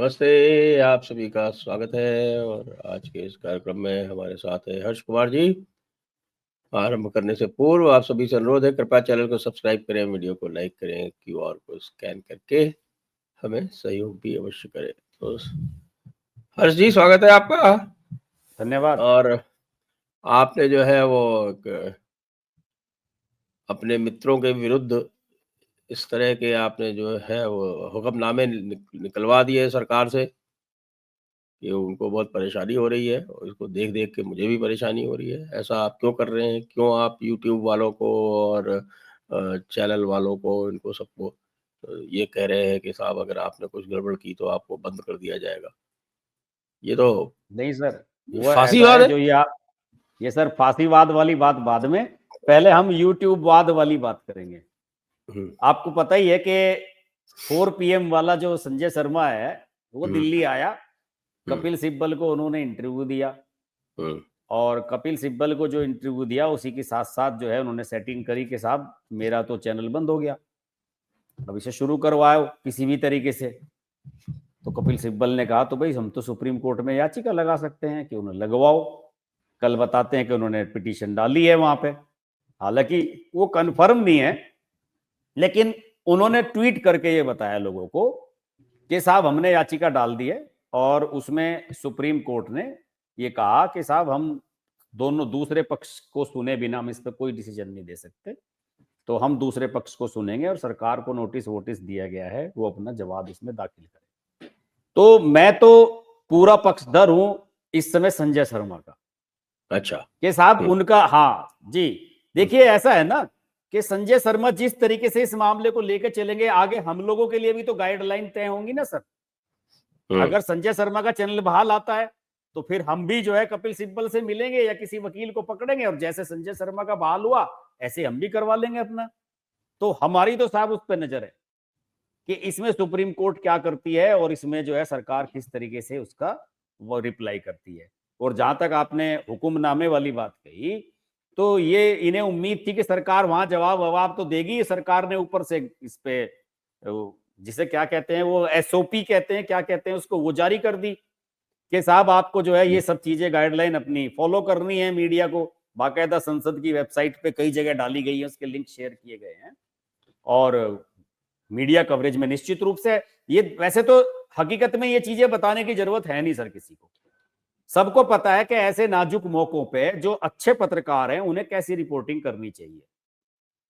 नमस्ते, आप सभी का स्वागत है और आज के इस कार्यक्रम में हमारे साथ है हर्ष कुमार जी। आरंभ करने से पूर्व आप सभी से अनुरोध है कृपया चैनल को सब्सक्राइब करें, वीडियो को लाइक करें, क्यूआर को स्कैन करके हमें सहयोग भी अवश्य करें। तो हर्ष जी स्वागत है आपका। धन्यवाद। और आपने जो है वो अपने मित्रों के विरुद्ध इस तरह के आपने जो है वो हुक्मनामे निकलवा दिए सरकार से कि उनको बहुत परेशानी हो रही है और इसको देख-देख के मुझे भी परेशानी हो रही है। ऐसा आप क्यों कर रहे हैं? क्यों आप यूट्यूब वालों को और चैनल वालों को इनको सबको ये कह रहे हैं कि साहब अगर आपने कुछ गड़बड़ की तो आपको बंद कर दिया जाएगा? ये तो नहीं सर, वो ऐसा फासीवाद है है। जो ये सर फांसीवाद वाली बात बाद में, पहले हम यूट्यूब वाद वाली बात करेंगे। हुँ, आपको पता ही है कि 4 पीएम वाला जो संजय शर्मा है, वो हुँ, दिल्ली आया, हुँ, कपिल सिब्बल को उन्होंने इंटरव्यू दिया हुँ, और कपिल सिब्बल को जो इंटरव्यू दिया उसी के साथ-साथ जो है उन्होंने सेटिंग करी कि साहब मेरा तो चैनल बंद हो गया, अब इसे शुरू करवाओ किसी भी तरीके से। तो कपिल सिब्बल ने कहा तो भाई हम तो सुप्रीम कोर्ट में याचिका लगा सकते हैं कि उन्हें लगवाओ। कल बताते हैं कि उन्होंने पिटीशन डाली है वहां पे, हालांकि वो कंफर्म नहीं है, लेकिन उन्होंने ट्वीट करके ये बताया लोगों को कि साहब हमने याचिका डाल दी है और उसमें सुप्रीम कोर्ट ने ये कहा कि साहब हम दोनों दूसरे पक्ष को सुने बिना हम इस पर कोई डिसीजन नहीं दे सकते, तो हम दूसरे पक्ष को सुनेंगे और सरकार को नोटिस वोटिस दिया गया है, वो अपना जवाब इसमें दाखिल करे। तो मैं तो पूरा पक्षधर हूं इस समय संजय शर्मा का अच्छा। कि साहब हुँ, उनका, हाँ जी, हुँ, देखिए ऐसा है ना कि संजय शर्मा जिस तरीके से इस मामले को लेकर चलेंगे आगे हम लोगों के लिए भी तो गाइडलाइन तय होंगी ना सर। हुँ, अगर संजय शर्मा का चैनल बहाल आता है तो फिर हम भी जो है कपिल सिब्बल से मिलेंगे या किसी वकील को पकड़ेंगे और जैसे संजय शर्मा का बहाल हुआ ऐसे हम भी करवा लेंगे अपना। तो हमारी तो साहब उस पर नजर है कि इसमें सुप्रीम कोर्ट क्या करती है और इसमें जो है सरकार किस तरीके से उसका वो रिप्लाई करती है। और जहां तक आपने हुक्मनामे वाली बात कही, तो ये इन्हें उम्मीद थी कि सरकार वहां जवाब ववाब तो देगी, सरकार ने ऊपर से इस पे जिसे क्या कहते हैं वो एसओपी कहते हैं, क्या कहते हैं उसको, वो जारी कर दी कि साहब आपको जो है ये सब चीजें गाइडलाइन अपनी फॉलो करनी है। मीडिया को बाकायदा संसद की वेबसाइट पे कई जगह डाली गई है, उसके लिंक शेयर किए गए हैं और मीडिया कवरेज में निश्चित रूप से ये, वैसे तो हकीकत में ये चीजें बताने की जरूरत है नहीं सर किसी को, सबको पता है कि ऐसे नाजुक मौकों पे जो अच्छे पत्रकार हैं उन्हें कैसी रिपोर्टिंग करनी चाहिए,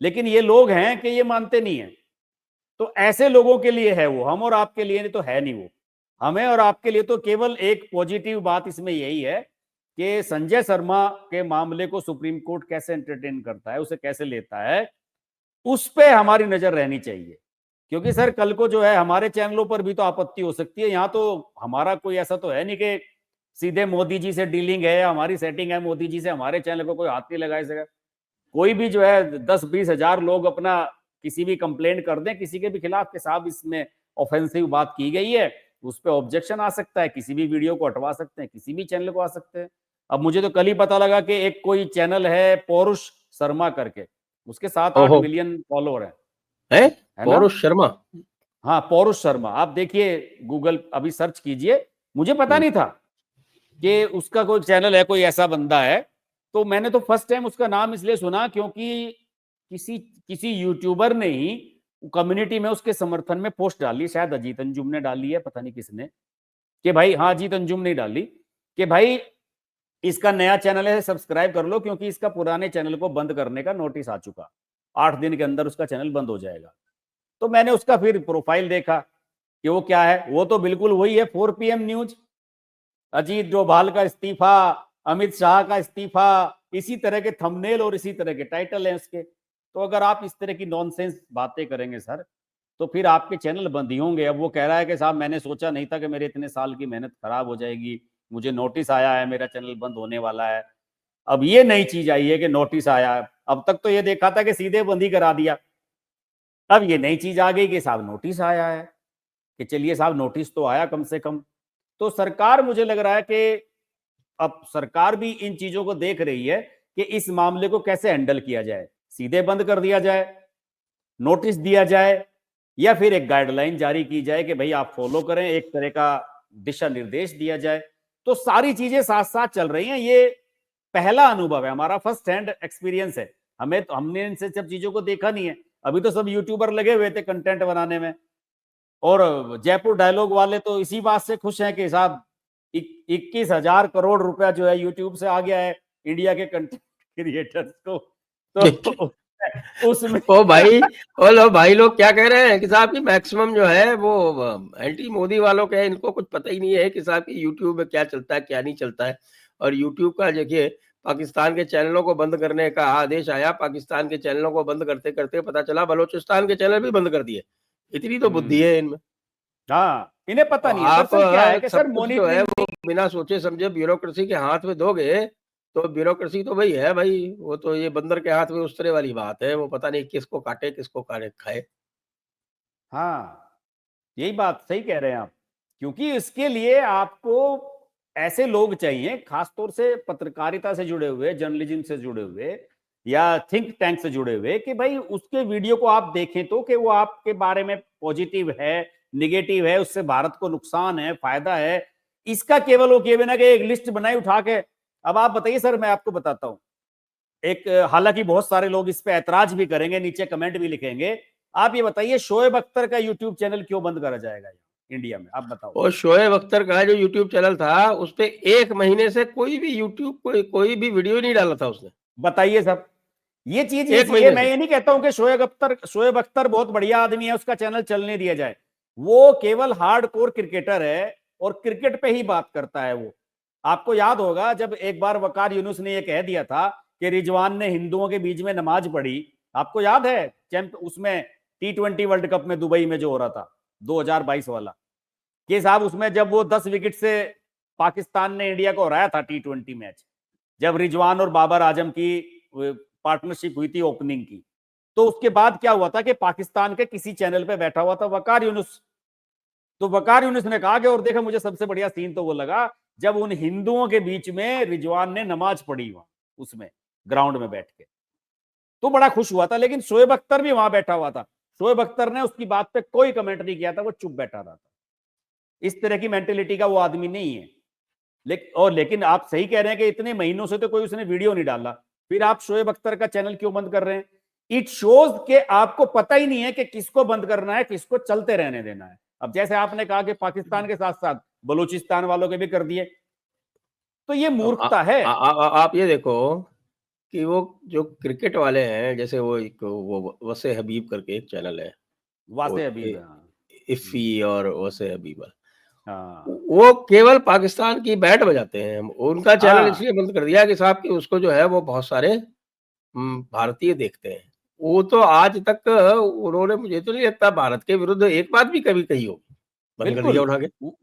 लेकिन ये लोग हैं कि ये मानते नहीं है। तो ऐसे लोगों के लिए है वो, हम और आपके लिए तो है नहीं वो। हमें और आपके लिए तो केवल एक पॉजिटिव बात इसमें यही है कि संजय शर्मा के मामले को सुप्रीम कोर्ट कैसे एंटरटेन करता है, उसे कैसे लेता है, उस पे हमारी नजर रहनी चाहिए। क्योंकि सर कल को जो है हमारे चैनलों पर भी तो आपत्ति हो सकती है। यहाँ तो हमारा कोई ऐसा तो है नहीं कि सीधे मोदी जी से डीलिंग है, हमारी सेटिंग है मोदी जी से, हमारे चैनल को कोई हाथ नहीं लगा सकेगा। कोई भी जो है 10-20 हजार लोग अपना किसी भी कंप्लेंट कर दें किसी के भी खिलाफ के साहब इसमें ऑफेंसिव बात की गई है, उस पर ऑब्जेक्शन आ सकता है, किसी भी वीडियो को हटवा सकते हैं, किसी भी चैनल को आ सकते हैं। अब मुझे तो कल ही पता लगा कि एक कोई चैनल है पौरुष शर्मा करके, उसके 7-8 ओहो! मिलियन फॉलोअर हैं? है ना। पौरुष शर्मा? हाँ पौरुष शर्मा, आप देखिए गूगल अभी सर्च कीजिए, मुझे पता हुँ, नहीं था कि उसका कोई चैनल है, कोई ऐसा बंदा है। तो मैंने तो फर्स्ट टाइम उसका नाम इसलिए सुना क्योंकि किसी किसी यूट्यूबर ने ही कम्युनिटी में उसके समर्थन में पोस्ट डाली, शायद अजीत अंजुम ने डाली है, पता नहीं किसने, कि भाई, हाँ अजीत अंजुम ने डाली कि भाई इसका नया चैनल है सब्सक्राइब कर लो क्योंकि इसका पुराने चैनल को बंद करने का नोटिस आ चुका, 8 दिन के अंदर उसका चैनल बंद हो जाएगा। तो मैंने उसका फिर प्रोफाइल देखा कि वो क्या है, वो तो बिल्कुल वही है 4 पीएम न्यूज, अजीत डोभाल का इस्तीफा, अमित शाह का इस्तीफा, इसी तरह के थंबनेल और इसी तरह के टाइटल हैं उसके। तो अगर आप इस तरह की नॉनसेंस बातें करेंगे सर तो फिर आपके चैनल बंद ही होंगे। अब वो कह रहा है कि साहब मैंने सोचा नहीं था कि मेरे इतने साल की मेहनत खराब हो जाएगी, मुझे नोटिस आया है मेरा चैनल बंद होने वाला है। अब ये नई चीज आई है कि नोटिस आया है, अब तक तो ये देखा था कि सीधे बंद ही करा दिया, अब ये नई चीज आ गई कि साहब नोटिस आया है, कि चलिए साहब नोटिस तो आया कम से कम। तो सरकार, मुझे लग रहा है कि अब सरकार भी इन चीजों को देख रही है कि इस मामले को कैसे हैंडल किया जाए, सीधे बंद कर दिया जाए, नोटिस दिया जाए, या फिर एक गाइडलाइन जारी की जाए कि भाई आप फॉलो करें, एक तरह का दिशा निर्देश दिया जाए। तो सारी चीजें साथ साथ चल रही हैं। ये पहला अनुभव है हमारा, फर्स्ट हैंड एक्सपीरियंस है। हमने इनसे सब चीजों को देखा नहीं है। अभी तो सब यूट्यूबर लगे हुए थे कंटेंट बनाने में, और जयपुर डायलॉग वाले तो इसी बात से खुश हैं कि साहब 21,000 करोड़ रुपया जो है यूट्यूब से आ गया है इंडिया के कंटेंट क्रिएटर्स को। तो उसमें ओ भाई, ओ लो भाई, लोग क्या कह रहे हैं कि साहब की मैक्सिमम जो है वो एंटी मोदी वालों के हैं, इनको कुछ पता ही नहीं है कि साहब की यूट्यूब में क्या चलता है क्या नहीं चलता है। और यूट्यूब का देखिए, पाकिस्तान के चैनलों को बंद करने का आदेश आया, पाकिस्तान के चैनलों को बंद करते करते पता चला बलोचिस्तान के चैनल भी बंद कर दिए। इतनी तो बुद्धि है इनमें। हाँ, इन्हें तो पता नहीं है। आप दरअसल क्या है कि सर सब कुछ जो है मॉनिटरिंग वो बिना सोचे समझे ब्यूरोक्रेसी के हाथ में दोगे, तो ब्यूरोक्रेसी तो वही है भाई, वो तो ये बंदर के हाथ में उस तरह वाली बात है, वो पता नहीं किसको काटे किसको खाए। हाँ, यही बात सही कह रहे हैं आप। क्योंकि इसके लिए आपको ऐसे लोग चाहिए, खासतौर से पत्रकारिता से जुड़े हुए, जर्नलिज्म से जुड़े हुए, या थिंक टैंक से जुड़े हुए, कि भाई उसके वीडियो को आप देखें तो कि वो आपके बारे में पॉजिटिव है, निगेटिव है, उससे भारत को नुकसान है, फायदा है। इसका केवल वो किए बिना कि एक लिस्ट बनाई उठा के। अब आप बताइए सर, मैं आपको बताता हूं एक, हालांकि बहुत सारे लोग इस पे ऐतराज भी करेंगे, नीचे कमेंट भी लिखेंगे। आप ये बताइए, शोएब अख्तर का यूट्यूब चैनल क्यों बंद करा जाएगा इंडिया में? आप बताओ। और शोएब अख्तर का जो यूट्यूब चैनल था, उस पे 1 महीने से कोई भी यूट्यूब कोई भी वीडियो नहीं डाला था उसने। बताइए सब। ये चीज 1 ये महीने मैं से। ये नहीं कहता हूं कि शोएब अख्तर बहुत बढ़िया आदमी है, उसका चैनल चलने दिया जाए। वो केवल हार्डकोर क्रिकेटर है और क्रिकेट पे ही बात करता है वो। आपको याद होगा जब एक बार वकार यूनुस ने ये कह दिया था कि रिजवान ने हिंदुओं के बीच में नमाज पढ़ी। आपको याद है उसमें T20 वर्ल्ड कप में दुबई में जो हो रहा था 2022 वाला, कि साहब उसमें जब वो 10 विकेट से पाकिस्तान ने इंडिया को हराया था T20 मैच, जब रिजवान और बाबर आजम की पार्टनरशिप हुई थी ओपनिंग की, तो उसके बाद क्या हुआ था कि पाकिस्तान के किसी चैनल पे बैठा हुआ था वकार यूनुस। तो वकार यूनुस ने कहा कि, और देखा मुझे सबसे बढ़िया सीन तो वो लगा जब उन हिंदुओं के बीच में रिजवान ने नमाज पढ़ी वहां उसमें ग्राउंड में बैठ के, तो बड़ा खुश हुआ था। लेकिन शोएब अख्तर भी वहां बैठा हुआ था, शोएब अख्तर ने उसकी बात पे कोई कमेंट नहीं किया था, वो चुप बैठा रहा था। इस तरह की मेंटेलिटी का वो आदमी नहीं है। लेकिन आप सही कह रहे हैं कि इतने महीनों से तो कोई उसने वीडियो नहीं डाला, फिर आप शोएब अख्तर का चैनल क्यों बंद कर रहे हैं? इट शोज के आपको पता ही नहीं है कि किसको बंद करना है, किसको चलते रहने देना है। अब जैसे आपने कहा कि पाकिस्तान के साथ साथ बलूचिस्तान वालों के भी कर दिए, तो ये अब मूर्खता है। आप ये देखो कि वो जो क्रिकेट वाले हैं, जैसे वो एक वो वसे हबीब करके एक चैनल है, वो वासे हबीब, हाँ। इफ़ी और वसे हबीब, हाँ। वो केवल पाकिस्तान की बैट बजाते हैं। उनका चैनल हाँ, इसलिए बंद कर दिया कि साहब कि उसको जो है वो बहुत सारे भारतीय देखते हैं। वो तो आज तक उन्होंने, मुझे तो नहीं लगता भारत के विरुद्ध एक बात भी कभी कही होगी। बंद कर दिया बिल्कुल। उठा के।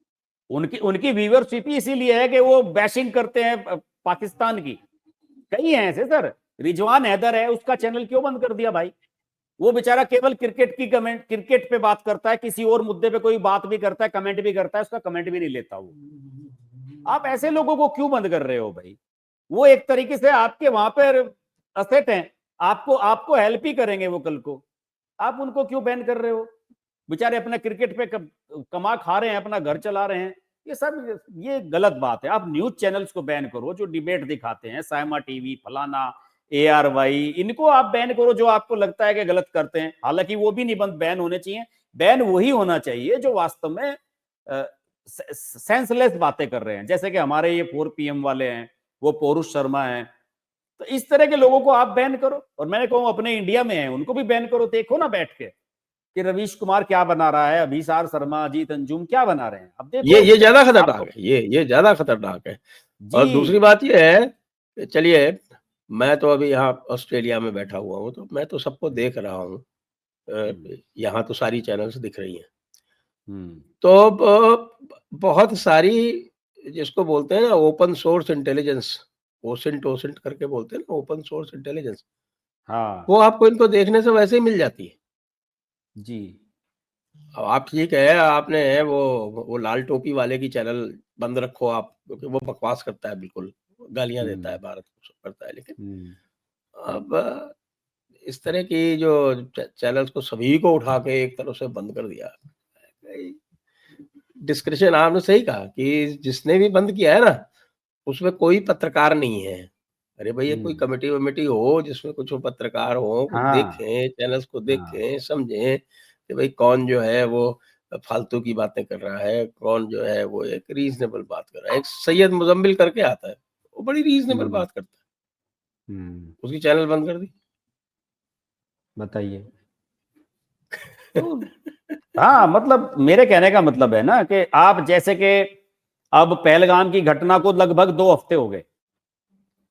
उनकी उनकी व्यूअरशिप ही इसीलिए है कि वो बैशिंग करते हैं पाकिस्तान की। कई हैं ऐसे सर। रिजवान हैदर है, उसका चैनल क्यों बंद कर दिया भाई? वो बेचारा केवल क्रिकेट पे बात करता है, किसी और मुद्दे पे कोई बात भी करता है, कमेंट भी करता है, उसका कमेंट भी नहीं लेता वो। आप ऐसे लोगों को क्यों बंद कर रहे हो भाई? वो एक तरीके से आपके वहां पर असेट हैं, आपको आपको हेल्प ही करेंगे वो कल को। आप उनको क्यों बैन कर रहे हो? बेचारे अपना क्रिकेट पे कमा खा रहे हैं, अपना घर चला रहे हैं। ये सब ये गलत बात है। आप न्यूज चैनल्स को बैन करो जो डिबेट दिखाते हैं, साइमा टीवी, फलाना, ARY, इनको आप बैन करो जो आपको लगता है कि गलत करते हैं। हालांकि वो भी नहीं बंद बैन होने चाहिए। बैन वही होना चाहिए जो वास्तव में सेंसलेस बातें कर रहे हैं, जैसे कि हमारे ये 4PM वाले हैं, वो पौरुष शर्मा हैं। तो इस तरह के लोगों को आप बैन करो। और मैंने कहूँ अपने इंडिया में है उनको भी बैन करो। देखो ना बैठ के कि रवीश कुमार क्या बना रहा है, अभिसार शर्मा, अजीत अंजुम क्या बना रहे हैं। अब देखो ये ज़्यादा खतरनाक आपको। है, ये ज़्यादा खतरनाक है। जी। और दूसरी बात ये है कि चलिए, मैं तो अभी यहाँ ऑस्ट्रेलिया में बैठा हुआ हूँ, तो मैं तो सबको देख रहा हूँ। यहाँ तो सारी चैनल्स दिख रही हैं। हम्म। तो बहुत सारी, जिसको बोलते हैं ना open source intelligence, OSINT OSINT करके बोलते हैं ना, ओपन सोर्स इंटेलिजेंस, हाँ। वो आपको इनको देखने से वैसे ही मिल जाती है। जी। अब आप ठीक है, आपने वो लाल टोपी वाले की चैनल बंद रखो आप, क्योंकि वो बकवास करता है बिल्कुल, गालियाँ देता है, हम्म। भारत को सब करता है। लेकिन हम्म। अब इस तरह की जो चैनल्स को सभी को उठा के एक तरफ से बंद कर दिया। डिस्क्रिप्शन आपने सही कहा कि जिसने भी बंद किया है ना, उसमें कोई पत्रकार नहीं है। अरे भैया कोई कमेटी-वमेटी हो जिसमें कुछ पत्रकार हो, कुछ हाँ, देखें, चैनल्स को हाँ। देखें, समझें कि भाई कौन जो है वो फालतू की बातें कर रहा है, कौन जो है वो एक रीज़नेबल बात कर रहा है। एक सैयद मुज़म्मिल करके आता है, वो बड़ी रीज़नेबल हुँ, बात करता है, हुँ। उसकी चैनल बंद कर दी। बताइए। तो हाँ, मतलब मेरे कहने का मतलब है ना कि आप जैसे कि अब पहलगाम की घटना को लगभग 2 हफ्ते हो गए।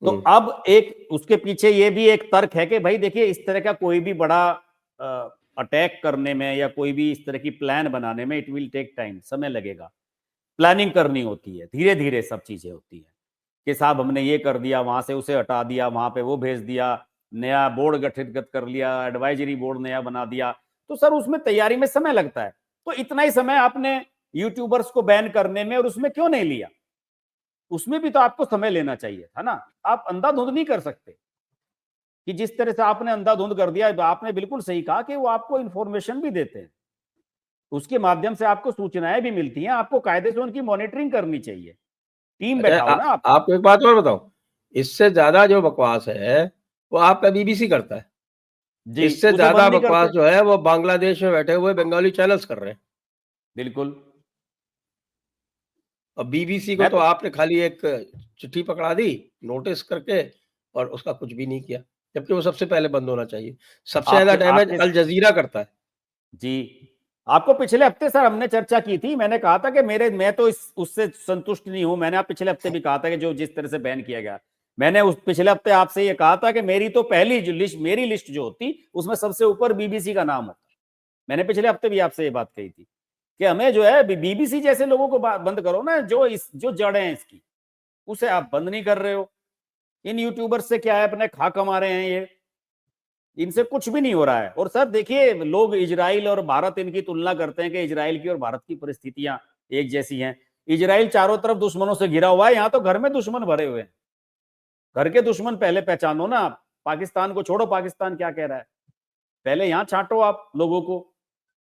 तो हुँ, अब एक उसके पीछे ये भी एक तर्क है कि भाई देखिए इस तरह का कोई भी बड़ा अटैक करने में या कोई भी इस तरह की प्लान बनाने में इट विल टेक टाइम, समय लगेगा। प्लानिंग करनी होती है, धीरे-धीरे सब चीजें होती हैं कि साहब हमने ये कर दिया, वहां से उसे हटा दिया, वहां पे वो भेज दिया, नया बोर्ड गठित कर लिया, एडवाइजरी बोर्ड नया बना दिया। तो सर उसमें तैयारी में समय लगता है। तो इतना ही समय आपने यूट्यूबर्स को बैन करने में और उसमें क्यों नहीं लिया? उसमें भी तो आपको समय लेना चाहिए था ना। आप अंधाधुंध नहीं कर सकते कि जिस तरह से आपने अंधाधुंध कर दिया। आपने बिल्कुल सही कहा कि वो आपको इंफॉर्मेशन भी देते हैं, उसके माध्यम से आपको सूचनाएं भी मिलती हैं, आपको कायदे से उनकी मॉनिटरिंग करनी चाहिए। टीम अच्छा बैठाओ ना आप। आपको एक बात और बताऊँ, इससे ज़्यादा जो बकवास है, वो आपका बीबीसी करता है। जी, इससे उसे ज़्यादा बंद नहीं बकवास करते। जो है वो बांग्लादेश में बैठे हुए बंगाली चैनल्स कर रहे हैं। बिल्कुल। और बीबीसी को मैं तो तो आपने खाली एक चिट्ठी पकड़ा दी, नोटिस करके और उसका कुछ भी नहीं किया। जबकि वो सबसे पहले बंद होना चाहिए। सबसे ज़्यादा आपके डैमेज आपके अल जज़ीरा करता है। जी, आपको पिछले हफ्ते सर हमने चर्चा की थी। मैंने कहा था कि मैं तो इस उससे संतुष्ट नहीं हूं। मैंने आप पिछले हफ्ते भी कहा था कि जो जिस तरह से बैन किया गया, मैंने उस पिछले हफ्ते आपसे ये कहा था कि मेरी तो पहली जो लिस्ट, मेरी लिस्ट जो होती उसमें सबसे ऊपर बीबीसी का नाम होता। मैंने पिछले हफ्ते भी आपसे ये बात कही थी कि हमें जो है बीबीसी जैसे लोगों को बंद करो ना, जो जड़ है इसकी, उसे आप बंद नहीं कर रहे हो। इन यूट्यूबर्स से क्या है, अपने खा कमा रहे हैं ये, इनसे कुछ भी नहीं हो रहा है। और सर देखिए, लोग इजराइल और भारत इनकी तुलना करते हैं कि इजराइल की और भारत की परिस्थितियां एक जैसी हैं। इजराइल चारों तरफ दुश्मनों से घिरा हुआ है, यहाँ तो घर में दुश्मन भरे हुए हैं। घर के दुश्मन पहले पहचानो ना आप। पाकिस्तान को छोड़ो, पाकिस्तान क्या कह रहा है, पहले यहाँ छांटो आप लोगों को,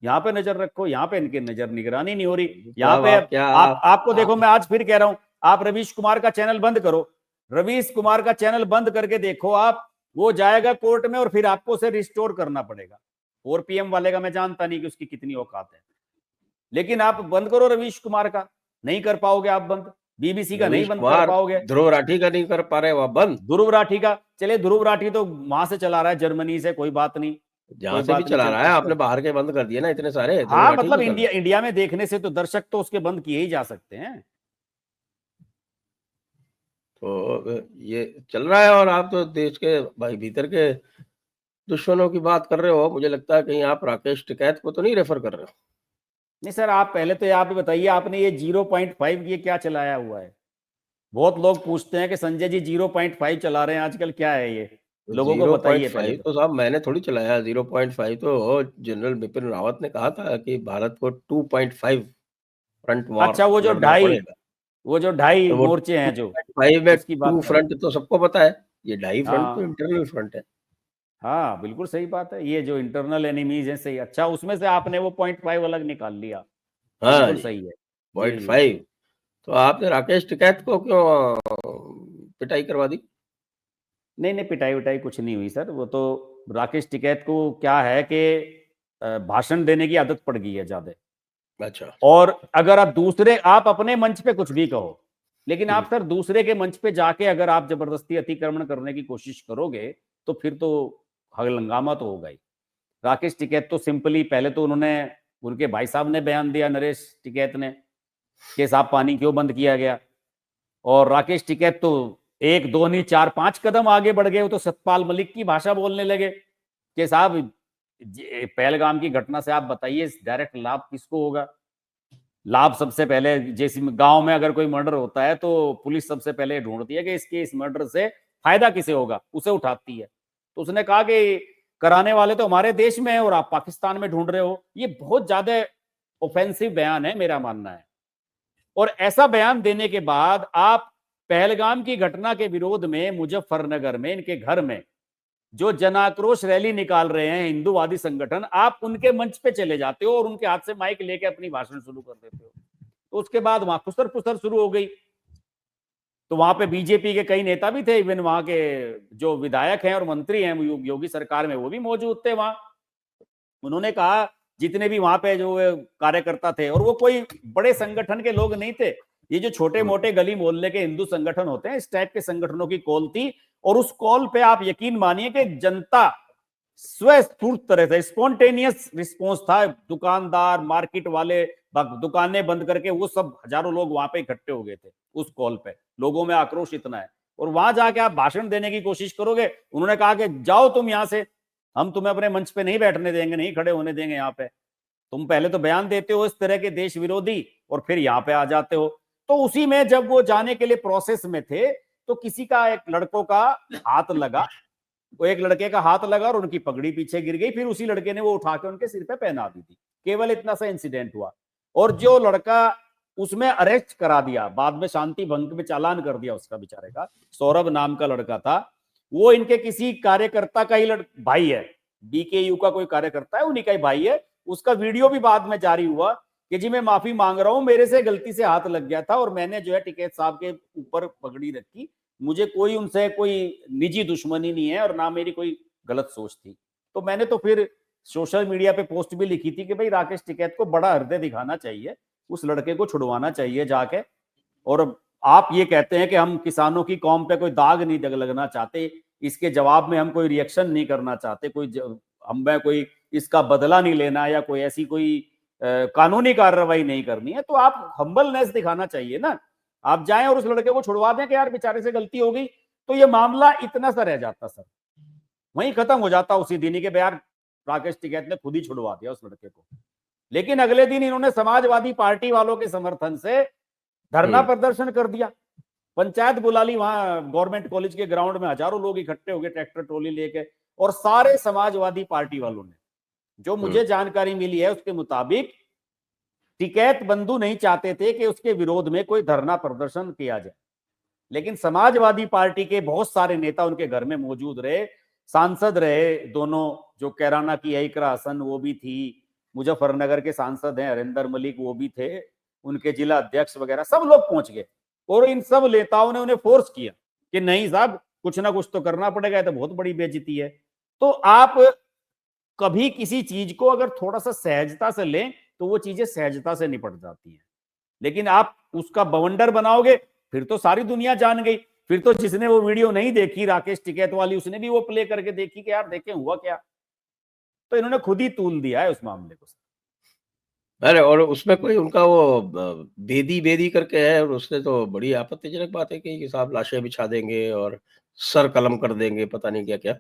यहाँ पे नजर रखो। यहाँ पे इनकी नजर निगरानी नहीं हो रही। यहाँ साहब पे आप क्या आप आपको देखो, आप मैं आज फिर कह रहा हूं, आप रवीश कुमार का चैनल बंद करो। रवीश कुमार का चैनल बंद करके देखो आप, वो जाएगा कोर्ट में और फिर आपको उसे रिस्टोर करना पड़ेगा। 4 PM वाले का मैं जानता नहीं कि उसकी कितनी औकात है, लेकिन आप बंद करो रवीश कुमार का, नहीं कर पाओगे आप बंद। बीबीसी का नहीं रवीश बंद कर कुमार, पाओगे। ध्रुव राठी का नहीं कर पा रहे वह बंद। ध्रुव राठी का, चलिए ध्रुव राठी तो वहां से चला रहा है, जर्मनी से, कोई बात नहीं, जहाँ कोई से भी बात नहीं, चला चल रहा है, उसका। आपने बाहर के बंद कर दिए ना इतने सारे, ध्रुव हाँ, राठी मतलब क्यों चल रहा इंडिया है? इंडिया में देखने से तो दर्शक तो उसके बंद किए ही जा सकते हैं। तो ये चल रहा है और आप तो देश के भाई भीतर के दुश्मनों की बात कर रहे हो। मुझे लगता है कहीं आप राकेश टिकैत को तो नहीं रेफर कर रहे हो? नहीं सर, आप पहले तो आप बताइए, आपने ये 0.5 ये क्या चलाया हुआ है? बहुत लोग पूछते हैं कि संजय जी 0.5 चला रहे हैं आजकल, क्या है ये? तो लोगों को बताइए पहले 0.5 तो। तो साहब मैंने थोड़ी चलाया। 0.5 तो जनरल बिपिन रावत ने कहा था कि भारत को 2.5 फ्रंट वॉर अच्छा, लड़ना पड़ेगा। वो जो ढाई तो वो मोर्चे हैं जो, 2.5 में उसकी बात 2 कर रहे हैं। फ्रंट तो सबको पता है। ये ढाई फ्रंट तो हाँ, इंटरनल फ्रंट है। हाँ, बिल्कुल सही बात है। ये जो इंटरनल एनिमीज है, सही, अच्छा उसमें से आपने वो 0.5 अलग निकाल लिया। हाँ बिल्कुल जी, सही है। जी, जी, जी। 0.5 तो आपने राकेश टिकैत को क्यों पिटाई करवा दी? नहीं, नहीं, पिटाई-विटाई कुछ नहीं हुई सर। वो तो राकेश टिकैत को क्या है कि भाषण देने की आदत पड़ गई है ज़्यादा। अच्छा। और अगर आप अपने मंच पे कुछ भी कहो, लेकिन हुँ, आप सर दूसरे के मंच पे जाके अगर आप जबरदस्ती अतिक्रमण करने की कोशिश करोगे, तो फिर तो हंगामा तो होगा ही। राकेश टिकैत तो सिंपली, पहले तो उन्होंने, उनके भाई साहब ने बयान दिया, नरेश टिकैत ने, कि साहब पानी क्यों बंद किया गया। और राकेश टिकैत तो एक दो नहीं, 4-5 कदम आगे बढ़ गए। वो तो सतपाल मलिक की भाषा बोलने लगे कि साहब पहलगाम की घटना से आप बताइए डायरेक्ट लाभ किसको होगा। लाभ सबसे पहले, जैसे गांव में अगर कोई मर्डर होता है तो पुलिस सबसे पहले ढूंढती है कि इस मर्डर से फायदा किसे होगा, उसे उठाती है। तो उसने कहा कि कराने वाले तो हमारे देश में है और आप पाकिस्तान में ढूंढ रहे हो। ये बहुत ज्यादा ऑफेंसिव बयान है, मेरा मानना है। और ऐसा बयान देने के बाद आप पहलगाम की घटना के विरोध में मुजफ्फरनगर में इनके घर में जो जन आक्रोश रैली निकाल रहे हैं हिंदूवादी संगठन, आप उनके मंच पे चले जाते हो और उनके हाथ से माइक लेके अपनी भाषण शुरू कर देते हो। तो उसके बाद वहां खुसर पुसर शुरू हो गई। तो वहां पे बीजेपी के कई नेता भी थे, इवन वहां के जो विधायक हैं और मंत्री हैं योगी सरकार में, वो भी मौजूद थे वहां। उन्होंने कहा, जितने भी वहां पे जो कार्यकर्ता थे, और वो कोई बड़े संगठन के लोग नहीं थे, ये जो छोटे मोटे गली मोहल्ले के हिंदू संगठन होते हैं, इस टाइप के संगठनों की कॉल थी। और उस कॉल पे आप यकीन मानिए कि जनता स्वस्फूर्त तरह से, स्पॉन्टेनियस रिस्पॉन्स था। दुकानदार, मार्केट वाले, दुकानें बंद करके वो सब हजारों लोग वहां पे इकट्ठे हो गए थे उस कॉल पे। लोगों में आक्रोश इतना है। और वहां जाके आप भाषण देने की कोशिश करोगे, उन्होंने कहा कि जाओ तुम यहां से, हम तुम्हें अपने मंच पे नहीं बैठने देंगे, नहीं खड़े होने देंगे यहाँ पे। तुम पहले तो बयान देते हो इस तरह के देश विरोधी, और फिर यहाँ पे आ जाते हो। तो उसी में जब वो जाने के लिए प्रोसेस में थे, तो किसी का, एक लड़कों का हाथ लगा, वो एक लड़के का हाथ लगा और उनकी पगड़ी पीछे गिर गई। फिर उसी लड़के ने वो उठा के उनके सिर पे पहना दी थी। केवल इतना सा इंसिडेंट हुआ। और जो लड़का, उसमें अरेस्ट करा दिया, बाद में शांति भंग में चालान कर दिया उसका, बेचारे का, सौरभ नाम का लड़का था। वो इनके किसी कार्यकर्ता का ही भाई है, बीकेयू का कोई कार्यकर्ता है, उन्हीं का ही भाई है। उसका वीडियो भी बाद में जारी हुआ कि जी मैं माफी मांग रहा हूं, मेरे से गलती से हाथ लग गया था और मैंने जो है टिकैत साहब के ऊपर पगड़ी रखी, मुझे कोई उनसे कोई निजी दुश्मनी नहीं है और ना मेरी कोई गलत सोच थी। तो मैंने तो फिर सोशल मीडिया पे पोस्ट भी लिखी थी कि भाई राकेश टिकैत को बड़ा हृदय दिखाना चाहिए, उस लड़के को छुड़वाना चाहिए जाके। और आप ये कहते हैं कि हम किसानों की कौम पे कोई दाग नहीं लगना चाहते, इसके जवाब में हम कोई रिएक्शन नहीं करना चाहते, हमें कोई इसका बदला नहीं लेना, या कोई ऐसी कोई कानूनी कार्रवाई नहीं करनी है, तो आप हम्बलनेस दिखाना चाहिए ना। आप जाएं और उस लड़के को छुड़वा दें कि यार बेचारे से गलती हो गई, तो ये मामला इतना सा रह जाता सर, वहीं खत्म हो जाता उसी दिन ही के यार राकेश टिकैत ने खुद ही छुड़वा दिया उस लड़के को। लेकिन अगले दिन इन्होंने समाजवादी पार्टी वालों के समर्थन से धरना प्रदर्शन कर दिया, पंचायत बुला ली, वहां गवर्नमेंट कॉलेज के ग्राउंड में हजारों लोग इकट्ठे हो गए ट्रैक्टर ट्रॉली लेके। और सारे समाजवादी पार्टी वालों ने, जो मुझे जानकारी मिली है उसके मुताबिक, टिकैत बंधु नहीं चाहते थे कि उसके विरोध में कोई धरना प्रदर्शन किया जाए, लेकिन समाजवादी पार्टी के बहुत सारे नेता उनके घर में मौजूद रहे, सांसद रहे दोनों, जो कैराना की इकरा हसन वो भी थी, मुजफ्फरनगर के सांसद हैं हरिंदर मलिक वो भी थे, उनके जिला अध्यक्ष वगैरह सब लोग पहुंच गए। और इन सब नेताओं ने उन्हें फोर्स किया कि नहीं साहब, कुछ ना कुछ तो करना पड़ेगा, तो बहुत बड़ी बेइज्जती है। तो आप कभी किसी चीज को अगर थोड़ा सा सहजता से लें तो वो चीजें सहजता से निपट जाती हैं, लेकिन आप उसका बवंडर बनाओगे, फिर तो सारी दुनिया जान गई। फिर तो जिसने वो वीडियो नहीं देखी राकेश टिकैत वाली, उसने भी वो प्ले करके देखी कि यार देखें हुआ क्या। तो इन्होंने खुद ही तूल दिया है उस मामले को। अरे, और उसमें कोई उनका वो बेदी करके है, और उसने तो बड़ी आपत्तिजनक बातें की कि साहब लाशें बिछा देंगे और सर कलम कर देंगे, पता नहीं क्या-क्या।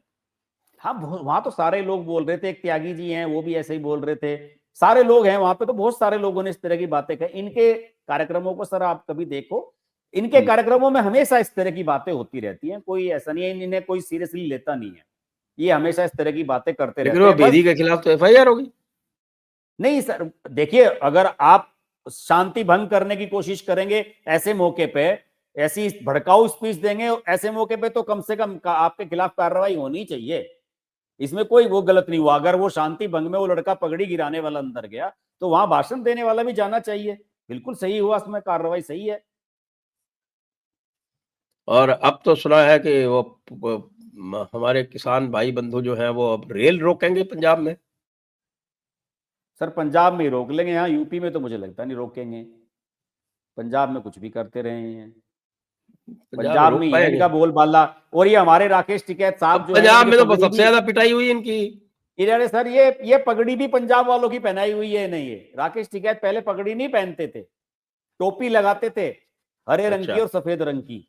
हाँ, वहां तो सारे लोग बोल रहे थे, एक त्यागी जी हैं वो भी ऐसे ही बोल रहे थे, सारे लोग हैं वहां पे, तो बहुत सारे लोगों ने इस तरह की बातें कही। इनके कार्यक्रमों को सर आप कभी देखो, इनके कार्यक्रमों में हमेशा इस तरह की बातें होती रहती हैं, कोई ऐसा नहीं है, इन्हें कोई सीरियसली लेता नहीं है, ये हमेशा इस तरह की बातें करते लेकिन रहते वो हैं बस। बेदी के खिलाफ तो एफआईआर होगी। नहीं सर, देखिए, अगर आप शांति भंग करने की कोशिश करेंगे ऐसे मौके पे, ऐसी भड़काऊ स्पीच देंगे ऐसे मौके पे, तो कम से कम आपके खिलाफ कार्रवाई होनी चाहिए। इसमें कोई वो गलत नहीं हुआ। अगर वो शांति भंग में वो लड़का पगड़ी गिराने वाला अंदर गया, तो वहां भाषण देने वाला भी जाना चाहिए। बिल्कुल सही हुआ, उसमें कार्रवाई सही है। और अब तो सुना है कि वो हमारे किसान भाई बंधु जो हैं वो अब रेल रोकेंगे पंजाब में। सर पंजाब में ही रोक लेंगे, यहाँ यूपी में तो मुझे लगता नहीं रोकेंगे। पंजाब में कुछ भी करते रहे हैं, पंजाब में पंजाब में रोक ही है पाएंगे। इनका बोलबाला। और ये हमारे राकेश टिकैत अब साहब जो है, पंजाब इनकी में तो पगड़ी सबसे भी, ज्यादा पिटाई हुई इनकी। इन्होंने सर ये पगड़ी भी पंजाब वालों की पहनाई हुई है। नहीं, ये राकेश टिकैत पहले पगड़ी नहीं पहनते थे, टोपी लगाते थे, हरे रंग अच्छा। की और सफेद रंग की।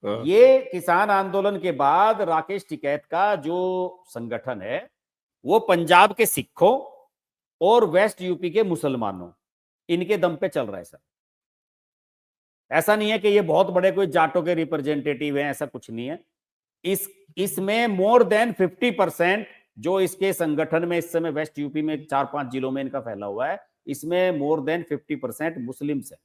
हाँ। ये किसान आंदोलन के बाद राकेश टिकैत का जो संगठन है, वो पंजाब के सिखों और वेस्ट यूपी के मुसलमानों, इनके दम पे चल रहा है सर। ऐसा नहीं है कि ये बहुत बड़े कोई जाटों के रिप्रेजेंटेटिव हैं, ऐसा कुछ नहीं है। इसमें मोर देन 50% जो इसके संगठन में इस समय वेस्ट यूपी में 4-5 जिलों में इनका फैला हुआ है, इसमें मोर देन 50% मुस्लिम्स है।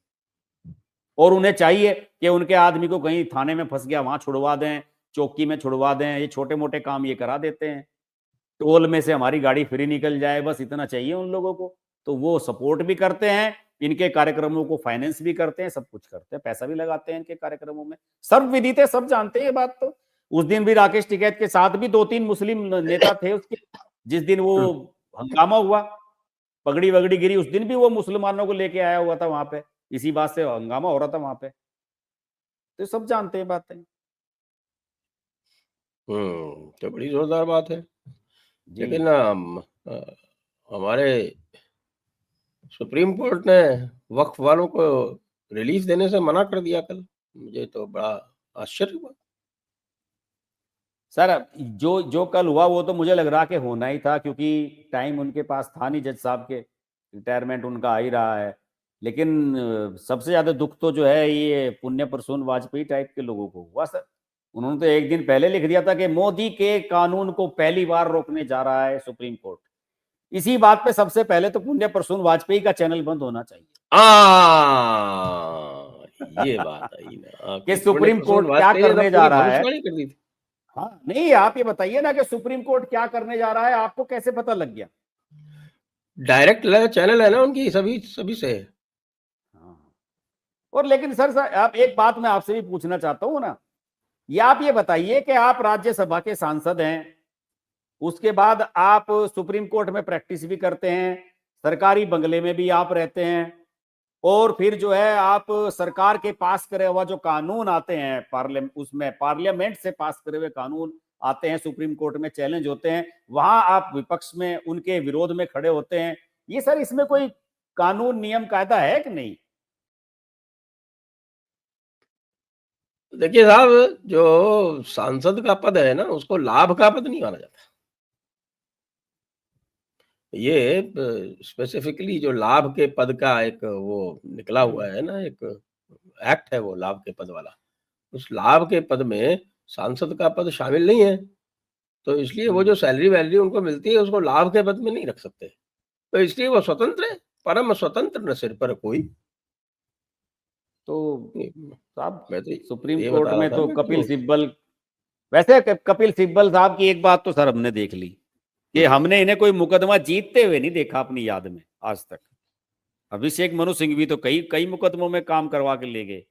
और उन्हें चाहिए कि उनके आदमी को कहीं थाने में फंस गया वहां छुड़वा दें, चौकी में छुड़वा दें, ये छोटे मोटे काम ये करा देते हैं, टोल में से हमारी गाड़ी फ्री निकल जाए, बस इतना चाहिए उन लोगों को। तो वो सपोर्ट भी करते हैं, इनके कार्यक्रमों को फाइनेंस भी करते हैं, सब कुछ करते हैं, पैसा भी लगाते हैं इनके कार्यक्रमों में। सर्वविदित है, सब जानते हैं ये बात। तो उस दिन भी राकेश टिकैत के साथ भी 2-3 मुस्लिम नेता थे उसके, जिस दिन वो हंगामा हुआ, पगड़ी वगड़ी गिरी, उस दिन भी वो मुसलमानों को लेके आया हुआ था वहां पे, इसी बात से हंगामा हो रहा था वहां पे। तो सब जानते हैं बातें। तो बड़ी जोरदार बात है। जी। लेकिन हमारे सुप्रीम कोर्ट ने वक्फ वालों को रिलीफ देने से मना कर दिया कल। मुझे तो बड़ा आश्चर्य हुआ। सर जो जो कल हुआ वो तो मुझे लग रहा कि होना ही था, क्योंकि टाइम उनके पास था नहीं, जज साहब के रिटायरमेंट उनका आ ही रहा है। लेकिन सबसे ज्यादा दुख तो जो है ये पुण्य प्रसून वाजपेयी टाइप के लोगों को हुआ सर। उन्होंने तो एक दिन पहले लिख दिया था कि मोदी के कानून को पहली बार रोकने जा रहा है सुप्रीम कोर्ट। इसी बात पे सबसे पहले तो पुण्य प्रसून वाजपेयी का चैनल बंद होना चाहिए। ये बात आई ना कि सुप्रीम कोर्ट क्या करने जा रहा है। कर दी थी। हाँ नहीं, आप ये बताइए ना कि सुप्रीम कोर्ट क्या करने जा रहा है, आपको कैसे पता लग गया? डायरेक्ट चैनल है ना उनकी, सभी से। हाँ। और लेकिन सर आप एक बात मैं आपसे भी पूछना चाहता हूं ना, या आप ये बताइए कि आप राज्यसभा के सांसद हैं, उसके बाद आप सुप्रीम कोर्ट में प्रैक्टिस भी करते हैं, सरकारी बंगले में भी आप रहते हैं, और फिर जो है आप सरकार के पास करे हुआ जो कानून आते हैं पार्लियामेंट से पास करे हुए कानून आते हैं, सुप्रीम कोर्ट में चैलेंज होते हैं, वहां आप विपक्ष में उनके विरोध में खड़े होते हैं। ये सर इसमें कोई कानून नियम कायदा है कि नहीं? देखिए साहब, जो सांसद का पद है ना, उसको लाभ का पद नहीं माना जाता। ये स्पेसिफिकली जो लाभ के पद का एक वो निकला हुआ है ना, एक एक्ट है वो लाभ के पद वाला। उस लाभ के पद में सांसद का पद शामिल नहीं है, तो इसलिए वो जो सैलरी वैलरी उनको मिलती है उसको लाभ के पद में नहीं रख सकते। तो इसलिए वो स्वतंत्र है, परम स्वतंत्र, न सिर पर कोई। तो साहब मैं तो सुप्रीम ये कोर्ट बता रहा में था तो ना कपिल कि सिब्बल, वैसे कपिल सिब्बल साहब की एक बात तो सर हमने देख ली कि हमने इन्हें कोई मुकदमा जीतते हुए नहीं देखा अपनी याद में आज तक। अभिषेक मनु सिंह भी तो कई कई मुकदमों में काम करवा के ले गए।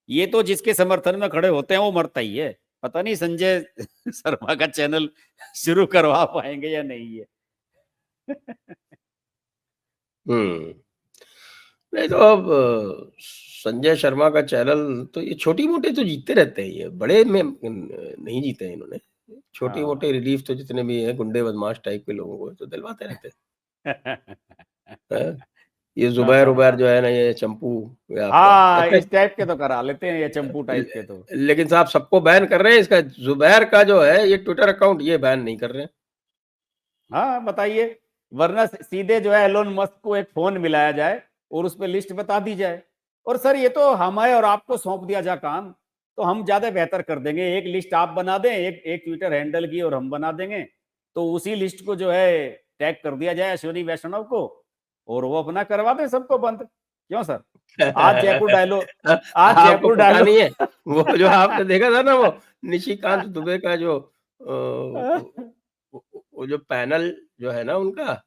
ये तो जिसके समर्थन में खड़े होते हैं वो मरता ही है। पता नहीं संजय शर्मा का चैनल शुरू करवा पाएंगे या नहीं है। नहीं तो अब संजय शर्मा का चैनल तो ये छोटी-मोटे तो जीतते रहते हैं, ये बड़े में नहीं जीते हैं इन्होंने। छोटे-मोटे हाँ। रिलीफ तो जितने भी हैं गुंडे बदमाश टाइप के लोगों को तो दिलवाते रहते हैं। ये ज़ुबैर-उबैर जो है ना, ये चंपू, ये आपका हाँ, अच्छा। इस टाइप के तो करा लेते हैं, ये चंपू टाइप के तो। लेकिन साहब सबको बैन कर रहे हैं, इसका ज़ुबैर का जो है ये ट्विटर अकाउंट ये बैन नहीं कर रहे हैं। हाँ बताइए, वरना सीधे जो है एलोन मस्क को एक फोन मिलाया जाए और उस पर लिस्ट बता दी जाए, और सर ये तो हमें और आपको सौंप दिया जा काम, तो हम ज्यादा बेहतर कर देंगे। एक लिस्ट आप बना दें, एक ट्विटर हैंडल की, और हम बना देंगे। तो उसी लिस्ट को जो है टैग कर दिया जाए अश्विनी वैष्णव को, और वो अपना करवा दें सबको बंद। क्यों सर? आज जयपुर डायलॉग, आज आपको जयपुर पता नहीं है, डायलॉग। वो जो आपने देखा था ना, वो निशिकांत दुबे का जो वो जो पैनल जो है ना उनका,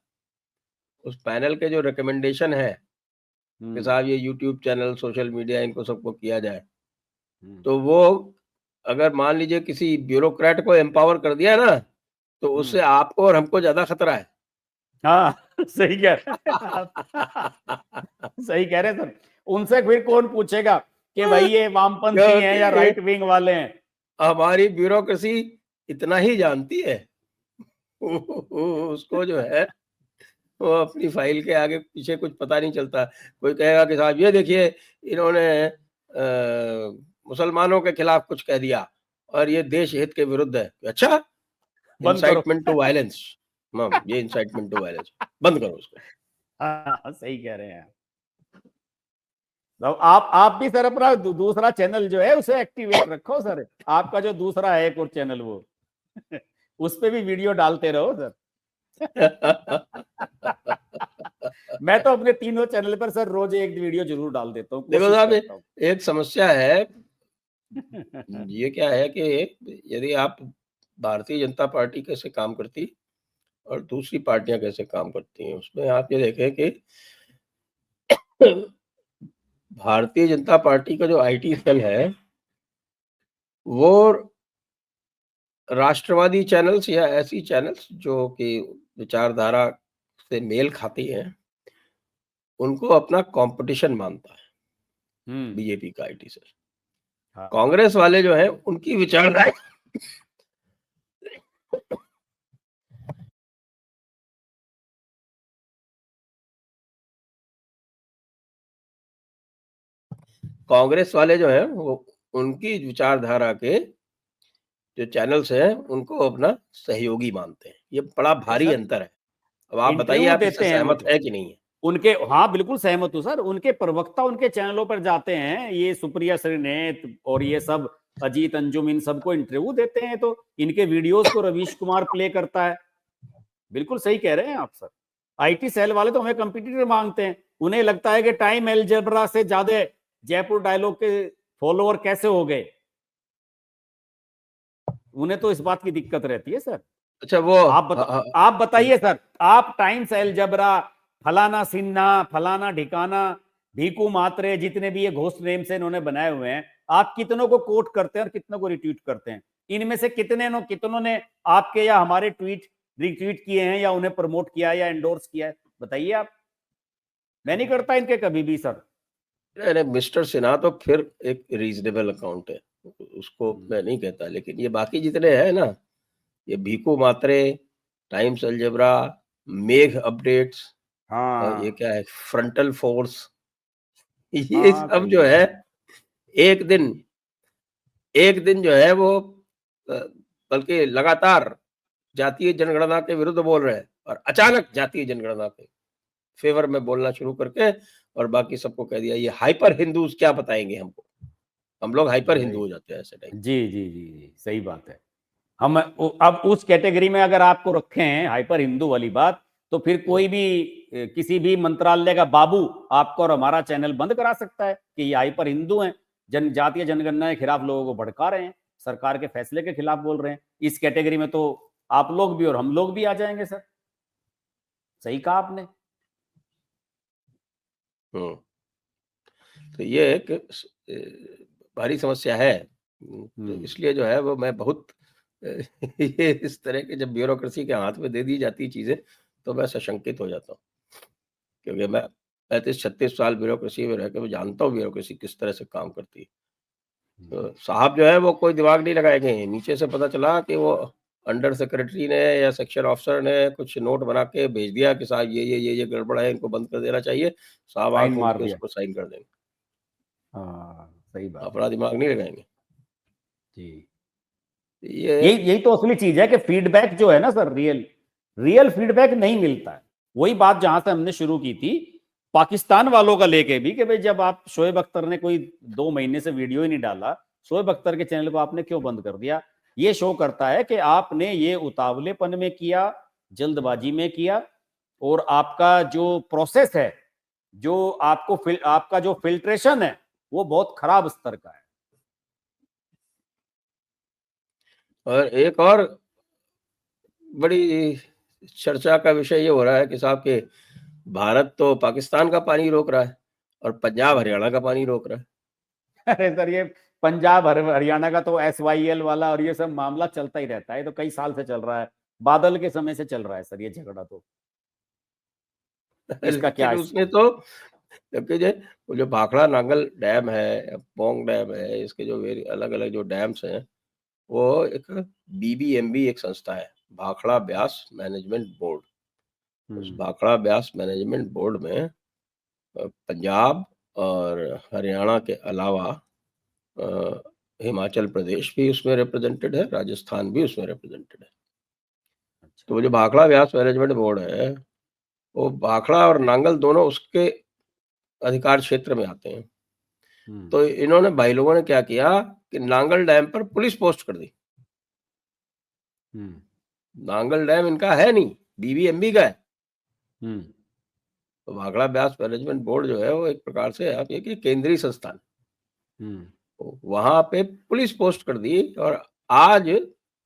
उस पैनल के जो रिकमेंडेशन है कि साहब ये यूट्यूब चैनल, सोशल मीडिया, इनको सबको किया जाए, तो वो अगर मान लीजिए किसी ब्यूरोक्रेट को एम्पावर कर दिया ना, तो उससे आपको और हमको ज्यादा खतरा है। हाँ सही कह रहे हैं आप। सही कह रहे हैं सर। उनसे फिर कौन पूछेगा कि भाई ये वामपंथी हैं या राइट विंग वाले हैं? हमारी ब्यूरोक्रेसी इतना ही जानती है, उसको जो है वो अपनी फाइल के आगे पीछे कुछ पता नहीं चलता। कोई कहेगा कि साहब ये देखिए, इन्होंने मुसलमानों के खिलाफ कुछ कह दिया और ये देश हित के विरुद्ध है। अच्छा, बंद करो। इंसाइटमेंट टू वायलेंस, ये इंसाइटमेंट टू वायलेंस, बंद करो उसको। हाँ सही कह रहे हैं। तो आप भी सर अपना दूसरा चैनल जो है उसे एक्टिवेट रखो सर। आपका जो दूसरा है एक और चैनल, वो उस पे भी वीडियो डालते रहो सर। मैं तो अपने तीनों चैनल पर सर रोज एक वीडियो जरूर डाल देता हूँ, देखो कोशिश साहब, करता हूँ। एक समस्या है ये क्या है कि यदि आप भारतीय जनता पार्टी कैसे काम करती और दूसरी पार्टियाँ कैसे काम करती हैं, उसमें आप ये देखें कि भारतीय जनता पार्टी का जो आईटी सेल है, वो राष्ट्रवादी चैनल्स या ऐसी चैनल्स जो कि विचारधारा से मेल खाती हैं, उनको अपना कॉम्पिटिशन मानता है हम्म। बीजेपी का आईटी सेल। हाँ। कांग्रेस वाले जो हैं, उनकी विचारधारा कांग्रेस वाले जो हैं, वो उनकी विचारधारा के जो चैनल्स हैं, उनको अपना सहयोगी मानते हैं। ये बड़ा तो भारी सर अंतर है। अब आप बताइए, इंटरव्यू आप इससे देते हैं वो सहमत जो हैं कि नहीं है? उनके, हाँ बिल्कुल सहमत हूँ सर, उनके प्रवक्ता उनके चैनलों पर जाते हैं, ये सुप्रिया श्रीनेत और ये सब अजीत अंजुम, इन सबको इंटरव्यू देते हैं, तो इनके वीडियोस को रवीश कुमार प्ले करता है। बिल्कुल सही कह रहे हैं आप सर। आईटी सेल वाले तो हमें कंपटीटर मांगते हैं, उन्हें लगता है कि टाइम एल्जेब्रा से ज्यादा जयपुर डायलॉग के फॉलोअर कैसे हो गए, उन्हें तो इस बात की दिक्कत रहती है सर। अच्छा, वो आप बताइए सर, आप टाइम्स एल्जबरा, फलाना सिन्हा, फलाना ठिकाना, भीकू मात्रे, जितने भी ये घोस्ट नेम से इन्होंने बनाए हुए हैं, आप कितनों को कोट करते हैं और कितनों को रिट्वीट करते हैं? इनमें से कितनों ने आपके या हमारे ट्वीट रिट्वीट किए हैं या उन्हें प्रमोट किया या एंडोर्स किया है? बताइए आप। मैं नहीं करता इनके कभी भी सर। अरे मिस्टर सिन्हा तो फिर एक रीजनेबल अकाउंट है, उसको मैं नहीं कहता, लेकिन ये बाकी जितने हैं ना, ये भीकू मात्रे, टाइम्स अलजेब्रा, मेघ अपडेट्स और ये हाँ क्या है, फ्रंटल फोर्स, ये हाँ सब सही जो है। है, एक दिन एक दिन जो है वो बल्कि लगातार जातीय जनगणना के विरुद्ध बोल रहे हैं और अचानक जातीय जनगणना के फेवर में बोलना शुरू करके और बाकी सबको कह दिया ये हाइपर हिंदूज क्या बताएंगे हमको। हम लोग हाइपर हिंदू वही। हो जाते हैं ऐसे टाइम। जी जी जी जी, सही बात है। हम अब उस कैटेगरी में अगर आपको रखे हैं, हाइपर हिंदू वाली बात, तो फिर कोई भी किसी भी मंत्रालय का बाबू आपको और हमारा चैनल बंद करा सकता है कि ये हाइपर हिंदू हैं, जनजातीय जनगणना के खिलाफ लोगों को भड़का रहे हैं, सरकार के फैसले के खिलाफ बोल रहे हैं। इस कैटेगरी में तो आप लोग भी और हम लोग भी आ जाएंगे सर। सही कहा आपने। हम्म। तो ये एक भारी समस्या है। तो हम्म। इसलिए जो है वो मैं बहुत ये इस तरह के जब ब्यूरोक्रेसी के हाथ में दे दी जाती है चीजें, तो मैं सशंकित हो जाता हूँ, क्योंकि मैं 35-36 साल ब्यूरोक्रेसी में रह के मैं जानता हूँ ब्यूरोक्रेसी किस तरह से काम करती है। तो साहब जो है वो कोई दिमाग नहीं लगाए गए हैं। नीचे से पता चला कि वो अंडर सेक्रेटरी ने या सेक्शन ऑफिसर ने कुछ नोट बना के भेज दिया कि साहब ये गड़बड़ है, इनको बंद कर देना चाहिए। साहब साइन आँख मूंद मार के दिया। उसको साइन कर देंगे। हाँ सही बात है। अपना दिमाग नहीं लगाएंगे। जी। ये यही यही तो असली चीज है कि फीडबैक जो है ना सर, रियल रियल फीडबैक नहीं मिलता है। वही बात जहां से हमने शुरू की थी पाकिस्तान वालों का लेके भी, कि भाई जब आप शोएब अख्तर ने कोई 2 महीने से वीडियो ही नहीं डाला, शोएब अख्तर के चैनल को आपने क्यों बंद कर दिया? ये शो करता है कि आपने ये उतावलेपन में किया, जल्दबाजी में किया, और आपका जो प्रोसेस है, जो आपका जो फिल्ट्रेशन है, वो बहुत खराब स्तर का है। और एक और बड़ी चर्चा का विषय ये हो रहा है कि साहब के भारत तो पाकिस्तान का पानी रोक रहा है और पंजाब हरियाणा का पानी रोक रहा है। अरे सर, ये पंजाब हरियाणा का तो SYL वाला और ये सब मामला चलता ही रहता है, तो कई साल से चल रहा है, बादल के समय से चल रहा है सर ये झगड़ा, तो इसका क्या लेकिन उसमें तो जबकि जो वो जो भाखड़ा नांगल डैम है, पौंग डैम है, इसके जो वेरी अलग-अलग जो डैम्स हैं, वो एक बीबीएमबी एक संस्था है, भाखड़ा ब्यास मैनेजमेंट बोर्ड। उस हम्म। भाखड़ा ब्यास मैनेजमेंट बोर्ड में पंजाब और हरियाणा के अलावा अ, हिमाचल प्रदेश भी उसमें रिप्रेजेंटेड है, राजस्थान भी उसमें रिप्रेजेंटेड है। अच्छा। तो वो जो भाखड़ा ब्यास मैनेजमेंट बोर्ड है, वो भाखड़ा और नांगल दोनों उसके अधिकार क्षेत्र में आते हैं। हम्म। तो इन्होंने भाई लोगों ने क्या किया कि नांगल डैम पर पुलिस पोस्ट कर दी। हम्म। नांगल डैम इनका है नहीं, बीबीएमबी का है। हम्म। तो भाखड़ा ब्यास मैनेजमेंट बोर्ड जो है वो एक प्रकार से आप ये कि केंद्रीय संस्थान। हम्म। वहां पे पुलिस पोस्ट कर दी और आज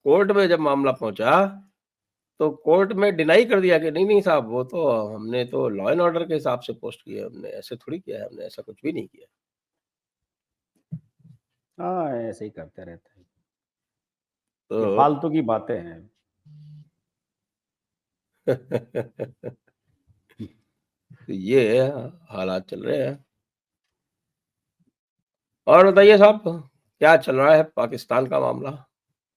कोर्ट में जब मामला पहुंचा तो कोर्ट में डिनाई कर दिया कि नहीं साहब, वो तो हमने तो लॉ एंड ऑर्डर के हिसाब से पोस्ट किया, हमने ऐसे थोड़ी किया है, हमने ऐसा कुछ भी नहीं किया। हाँ, ऐसे ही करते रहते हैं। ये तो फालतू की बातें हैं। तो ये हालात चल रहे हैं। और बताइए साहब, क्या चल रहा है पाकिस्तान का मामला?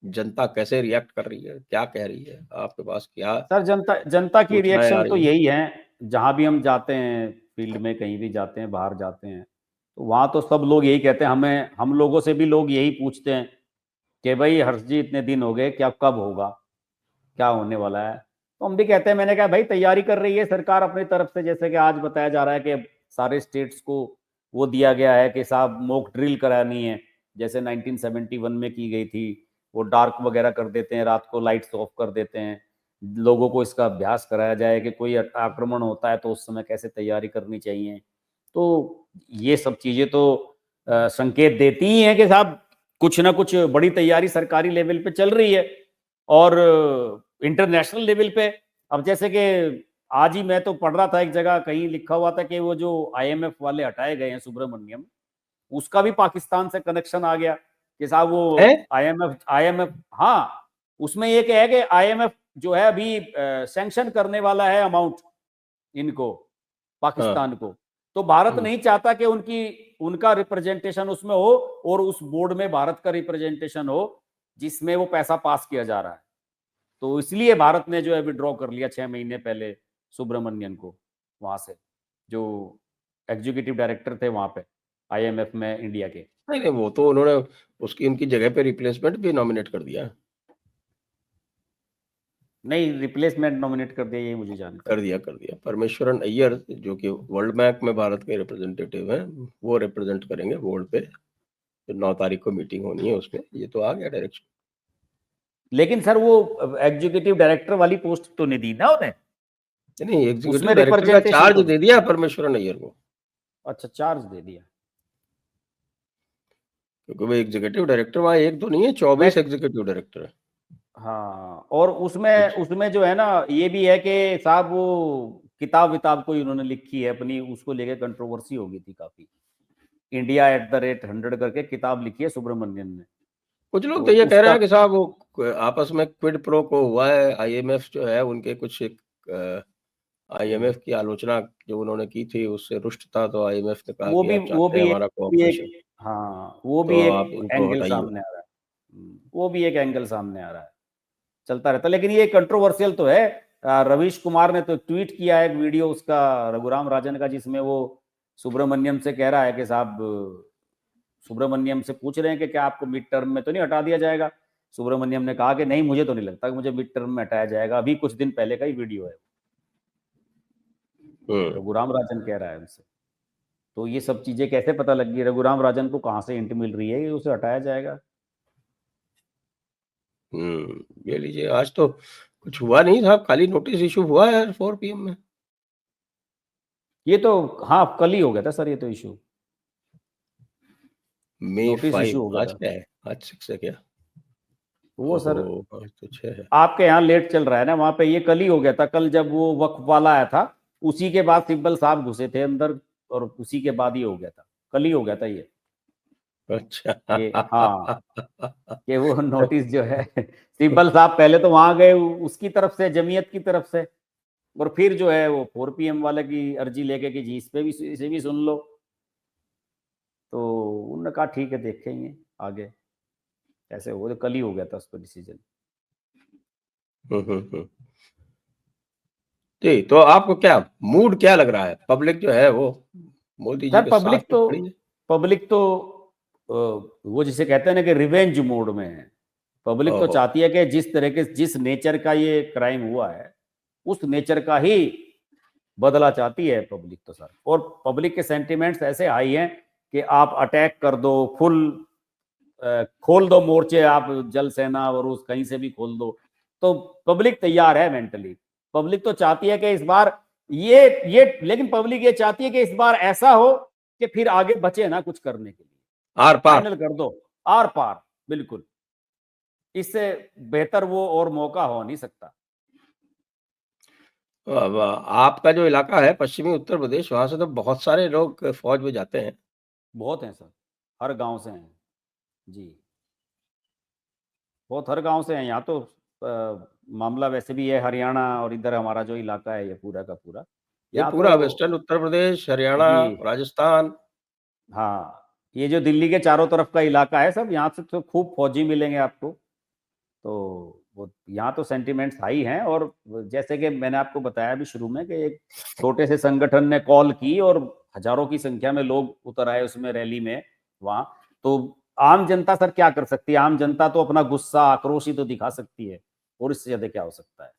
जनता कैसे रिएक्ट कर रही है? क्या कह रही है? आपके पास क्या सर, जनता की सूचनाएँ आ रिएक्शन तो रही हैं? यही है, जहां भी हम जाते हैं, फील्ड में कहीं भी जाते हैं, बाहर जाते हैं, तो वहां तो सब लोग यही कहते हैं, हमें हम लोगों से भी लोग यही पूछते हैं कि भाई हर्ष जी इतने दिन हो गए, क्या कब होगा, क्या होने वाला है? तो हम भी कहते हैं, मैंने कहा भाई तैयारी कर रही है सरकार अपनी तरफ से, जैसे कि आज बताया जा रहा है कि सारे स्टेट्स को वो दिया गया है कि साहब मॉक ड्रिल करानी है, जैसे 1971 में की गई थी। वो डार्क वगैरह कर देते हैं, रात को लाइट्स ऑफ कर देते हैं, लोगों को इसका अभ्यास कराया जाए कि कोई आक्रमण होता है तो उस समय कैसे तैयारी करनी चाहिए। तो ये सब चीजें तो संकेत देती ही हैं कि साहब कुछ ना कुछ बड़ी तैयारी सरकारी लेवल पे चल रही है। और इंटरनेशनल लेवल पे, अब जैसे कि आज ही मैं तो पढ़ रहा था, एक जगह कहीं लिखा हुआ था कि वो जो आईएमएफ वाले हटाए गए हैं सुब्रमण्यम, उसका भी पाकिस्तान से कनेक्शन आ गया कि साहब हैं? वो आईएमएफ, हाँ, उसमें ये क्या है कि आईएमएफ जो है अभी सैंक्शन करने वाला है अमाउंट इनको, हाँ। पाकिस्तान को। तो भारत हुँ। नहीं चाहता कि उनका रिप्रेजेंटेशन उसमें हो और उस बोर्ड में भारत का रिप्रेजेंटेशन हो जिसमें वो पैसा पास किया जा रहा है। तो इसलिए भारत ने जो है विड्रॉ कर लिया 6 महीने पहले सुब्रमण्यन को वहां से, जो एग्जीक्यूटिव डायरेक्टर थे वहां पे आईएमएफ में इंडिया के। नहीं, नहीं, वो तो उन्होंने उसकी उनकी जगह पे रिप्लेसमेंट भी नॉमिनेट कर दिया। नहीं, रिप्लेसमेंट नॉमिनेट कर दिया, ये मुझे जानकारी नहीं। कर दिया। परमेश्वरन अय्यर जो कि वर्ल्ड बैंक में भारत के रिप्रेजेंटेटिव हैं, वो रिप्रेजेंट करेंगे बोर्ड पे। जो 9 तारीख को मीटिंग होनी है उसमें, ये तो आ गया डायरेक्शन। लेकिन सर वो एग्जीक्यूटिव डायरेक्टर वाली पोस्ट तो नहीं दी ना उन्हें, नहीं, एग्जीक्यूटिव उसमें डायरेक्टर का रिप्रेजेंटेशन चार्ज तो, दे दिया परमेश्वरन अय्यर को, अच्छा चार्ज दे दिया। क्योंकि वो एग्जीक्यूटिव डायरेक्टर वहाँ 1 2 नहीं है, मैं 24 एग्जीक्यूटिव डायरेक्टर हैं। हाँ, और उसमें कुछ उसमें जो है ना, ये भी है कि साहब वो किताब विताब कोई उन्होंने लिखी है अपनी, उसको लेके कंट्रोवर्सी हो गई थी काफी। इंडिया @100 करके किताब लिखी है सुब्रमण्यन ने, कुछ लोग तो तो ये कह रहे उसका, हैं कि साहब वो आपस में क्विड प्रो को हुआ है, आईएमएफ जो है उनके कुछ आईएमएफ की आलोचना जो उन्होंने की थी उससे रुष्ट था, तो आईएमएफ ने कहा वो कि भी आप वो चाहते हैं भी हमारा भी एक, कोऑपरेशन, हाँ, वो तो भी एक आप इनको एंगल हटाइए। सामने आ रहा है। वो भी एक एंगल सामने आ रहा है, चलता रहता है। लेकिन ये कंट्रोवर्शियल तो है। रवीश कुमार ने तो ट्वीट किया है एक वीडियो उसका, रघुराम राजन का, जिसमें वो सुब्रमण्यम से कह रहा है कि साहब, सुब्रमण्यम से पूछ रहे हैं कि क्या आपको मिड टर्म में तो नहीं हटा दिया जाएगा? सुब्रमण्यम ने कहा कि नहीं, मुझे तो नहीं लगता कि मुझे मिड टर्म में हटाया जाएगा। अभी कुछ दिन पहले का ही वीडियो है, हुँ, रघुराम राजन कह रहा है उनसे। तो ये सब चीजें कैसे पता लगी रघुराम राजन को, कहाँ से हिंट मिल रही है कि उसे हटाया जाएगा? ये लीजिए, आज तो कुछ हुआ नहीं साहब, खाली नोटिस इश्यू हुआ है 4 पीएम में। ये तो, हाँ, कल ही हो गया था सर ये तो इशू, मई नोटिस 5 इशू हो गया आज था। क्या है? आज 6 है क्या? वो ओहो! सर आज तो 6 है। आपके यहाँ लेट चल रहा है ना, वहां पे ये कल ही हो गया था। कल जब वो वक्फ वाला आया था, उसी के बाद सिब्बल साहब घुसे थे अंदर, और उसी के बाद ही हो गया था, कल ही हो गया था अच्छा। ये हाँ, कि वो नोटिस जो है सिब्बल साहब पहले तो वहां गए उसकी तरफ से, जमीयत की तरफ से, और फिर जो है वो 4 PM वाले की अर्जी लेके कि जी इस पे भी, इसे भी सुन लो। तो उन्होंने कहा ठीक है, देखेंगे आगे कैसे हो। तो कल ही हो गया था उस पर डिसीजन। हुँ। जी, तो आपको क्या मूड क्या लग रहा है? पब्लिक जो है वो मोदी जी सर के साथ में खड़ी है? पब्लिक तो वो जिसे कहते हैं ना कि रिवेंज मोड में है। पब्लिक तो ओहो! चाहती है कि जिस तरह के, जिस नेचर का ये क्राइम हुआ है, उस नेचर का ही बदला चाहती है पब्लिक तो सर। और पब्लिक के सेंटिमेंट्स ऐसे हाई हैं कि आप अटैक कर दो, फुल खोल दो मोर्चे, आप जल सेना और उस कहीं से भी खोल दो, तो पब्लिक तैयार है मेंटली। पब्लिक तो चाहती है कि इस बार ये लेकिन पब्लिक ये चाहती है कि इस बार ऐसा हो कि फिर आगे बचे ना कुछ करने के लिए। Are par. फाइनल कर दो, आर पार, बिल्कुल। इससे बेहतर वो और मौका हो नहीं सकता। अब आपका जो इलाका है पश्चिमी उत्तर प्रदेश, वहाँ से तो बहुत सारे लोग फौज में जाते हैं। बहुत हैं सर, हर गांव से हैं जी, बहुत हर गांव से हैं। यहाँ तो मामला वैसे भी है, हरियाणा और इधर हमारा जो इलाका है ये पूरा का पूरा, ये यहाँ तो पूरा वेस्टर्न उत्तर प्रदेश, हरियाणा, जी राजस्थान। हाँ, ये जो दिल्ली के चारों तरफ का इलाका है सब, यहाँ से तो खूब फौजी मिलेंगे आपको। तो वो यहाँ तो सेंटिमेंट्स हाई हैं। और जैसे कि मैंने आपको बताया अभी शुरू में कि एक छोटे से संगठन ने कॉल की और हजारों की संख्या में लोग उतर आए उसमें, रैली में वहां। तो आम जनता सर क्या कर सकती है? आम जनता तो अपना गुस्सा आक्रोश ही तो दिखा सकती है, और इससे ज्यादा क्या हो सकता है?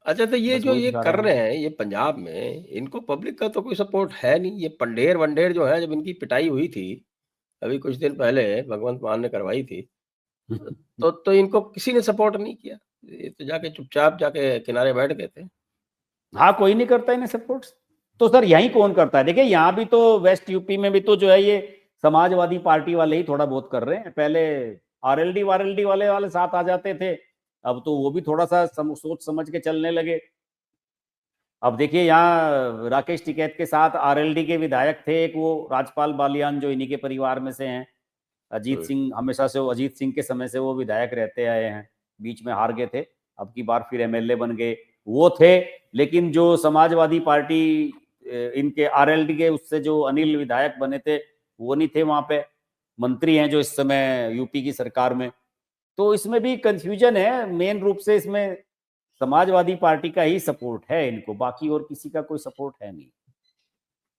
अच्छा, तो ये बस जो वही ये दिखा कर रहे रहे हैं। हैं, ये पंजाब में, इनको पब्लिक का तो कोई सपोर्ट है नहीं। ये पंढेर-वंढेर जो है, जब इनकी पिटाई हुई थी, अभी कुछ दिन पहले भगवंत मान ने करवाई थी, तो इनको किसी ने सपोर्ट नहीं किया। ये तो जाके चुपचाप जाके किनारे बैठ गए थे। हाँ, कोई नहीं करता इन्हें सपोर्ट। तो सर यही कौन करता है? देखिए यहाँ भी तो वेस्ट यूपी में भी तो जो है ये समाजवादी पार्टी वाले ही थोड़ा बहुत कर रहे हैं। पहले आरएलडी वारएलडी वाले वाले साथ आ जाते थे, अब तो वो भी थोड़ा सा सोच समझ के चलने लगे। अब देखिए यहाँ राकेश टिकैत के साथ आरएलडी के विधायक थे, एक वो राजपाल बालियान जो इन्हीं के परिवार में से हैं। अजीत हुँ। सिंह हमेशा से, अजीत सिंह के समय से वो विधायक रहते आए हैं, बीच में हार गए थे, अब की बार फिर एमएलए बन गए। वो थे, लेकिन जो समाजवादी पार्टी इनके आरएलडी के उससे जो अनिल विधायक बने थे, वो नहीं थे वहां पे। मंत्री हैं जो इस समय यूपी की सरकार में। तो इसमें भी कंफ्यूजन है। मेन रूप से इसमें समाजवादी पार्टी का ही सपोर्ट है इनको, बाकी और किसी का कोई सपोर्ट है नहीं।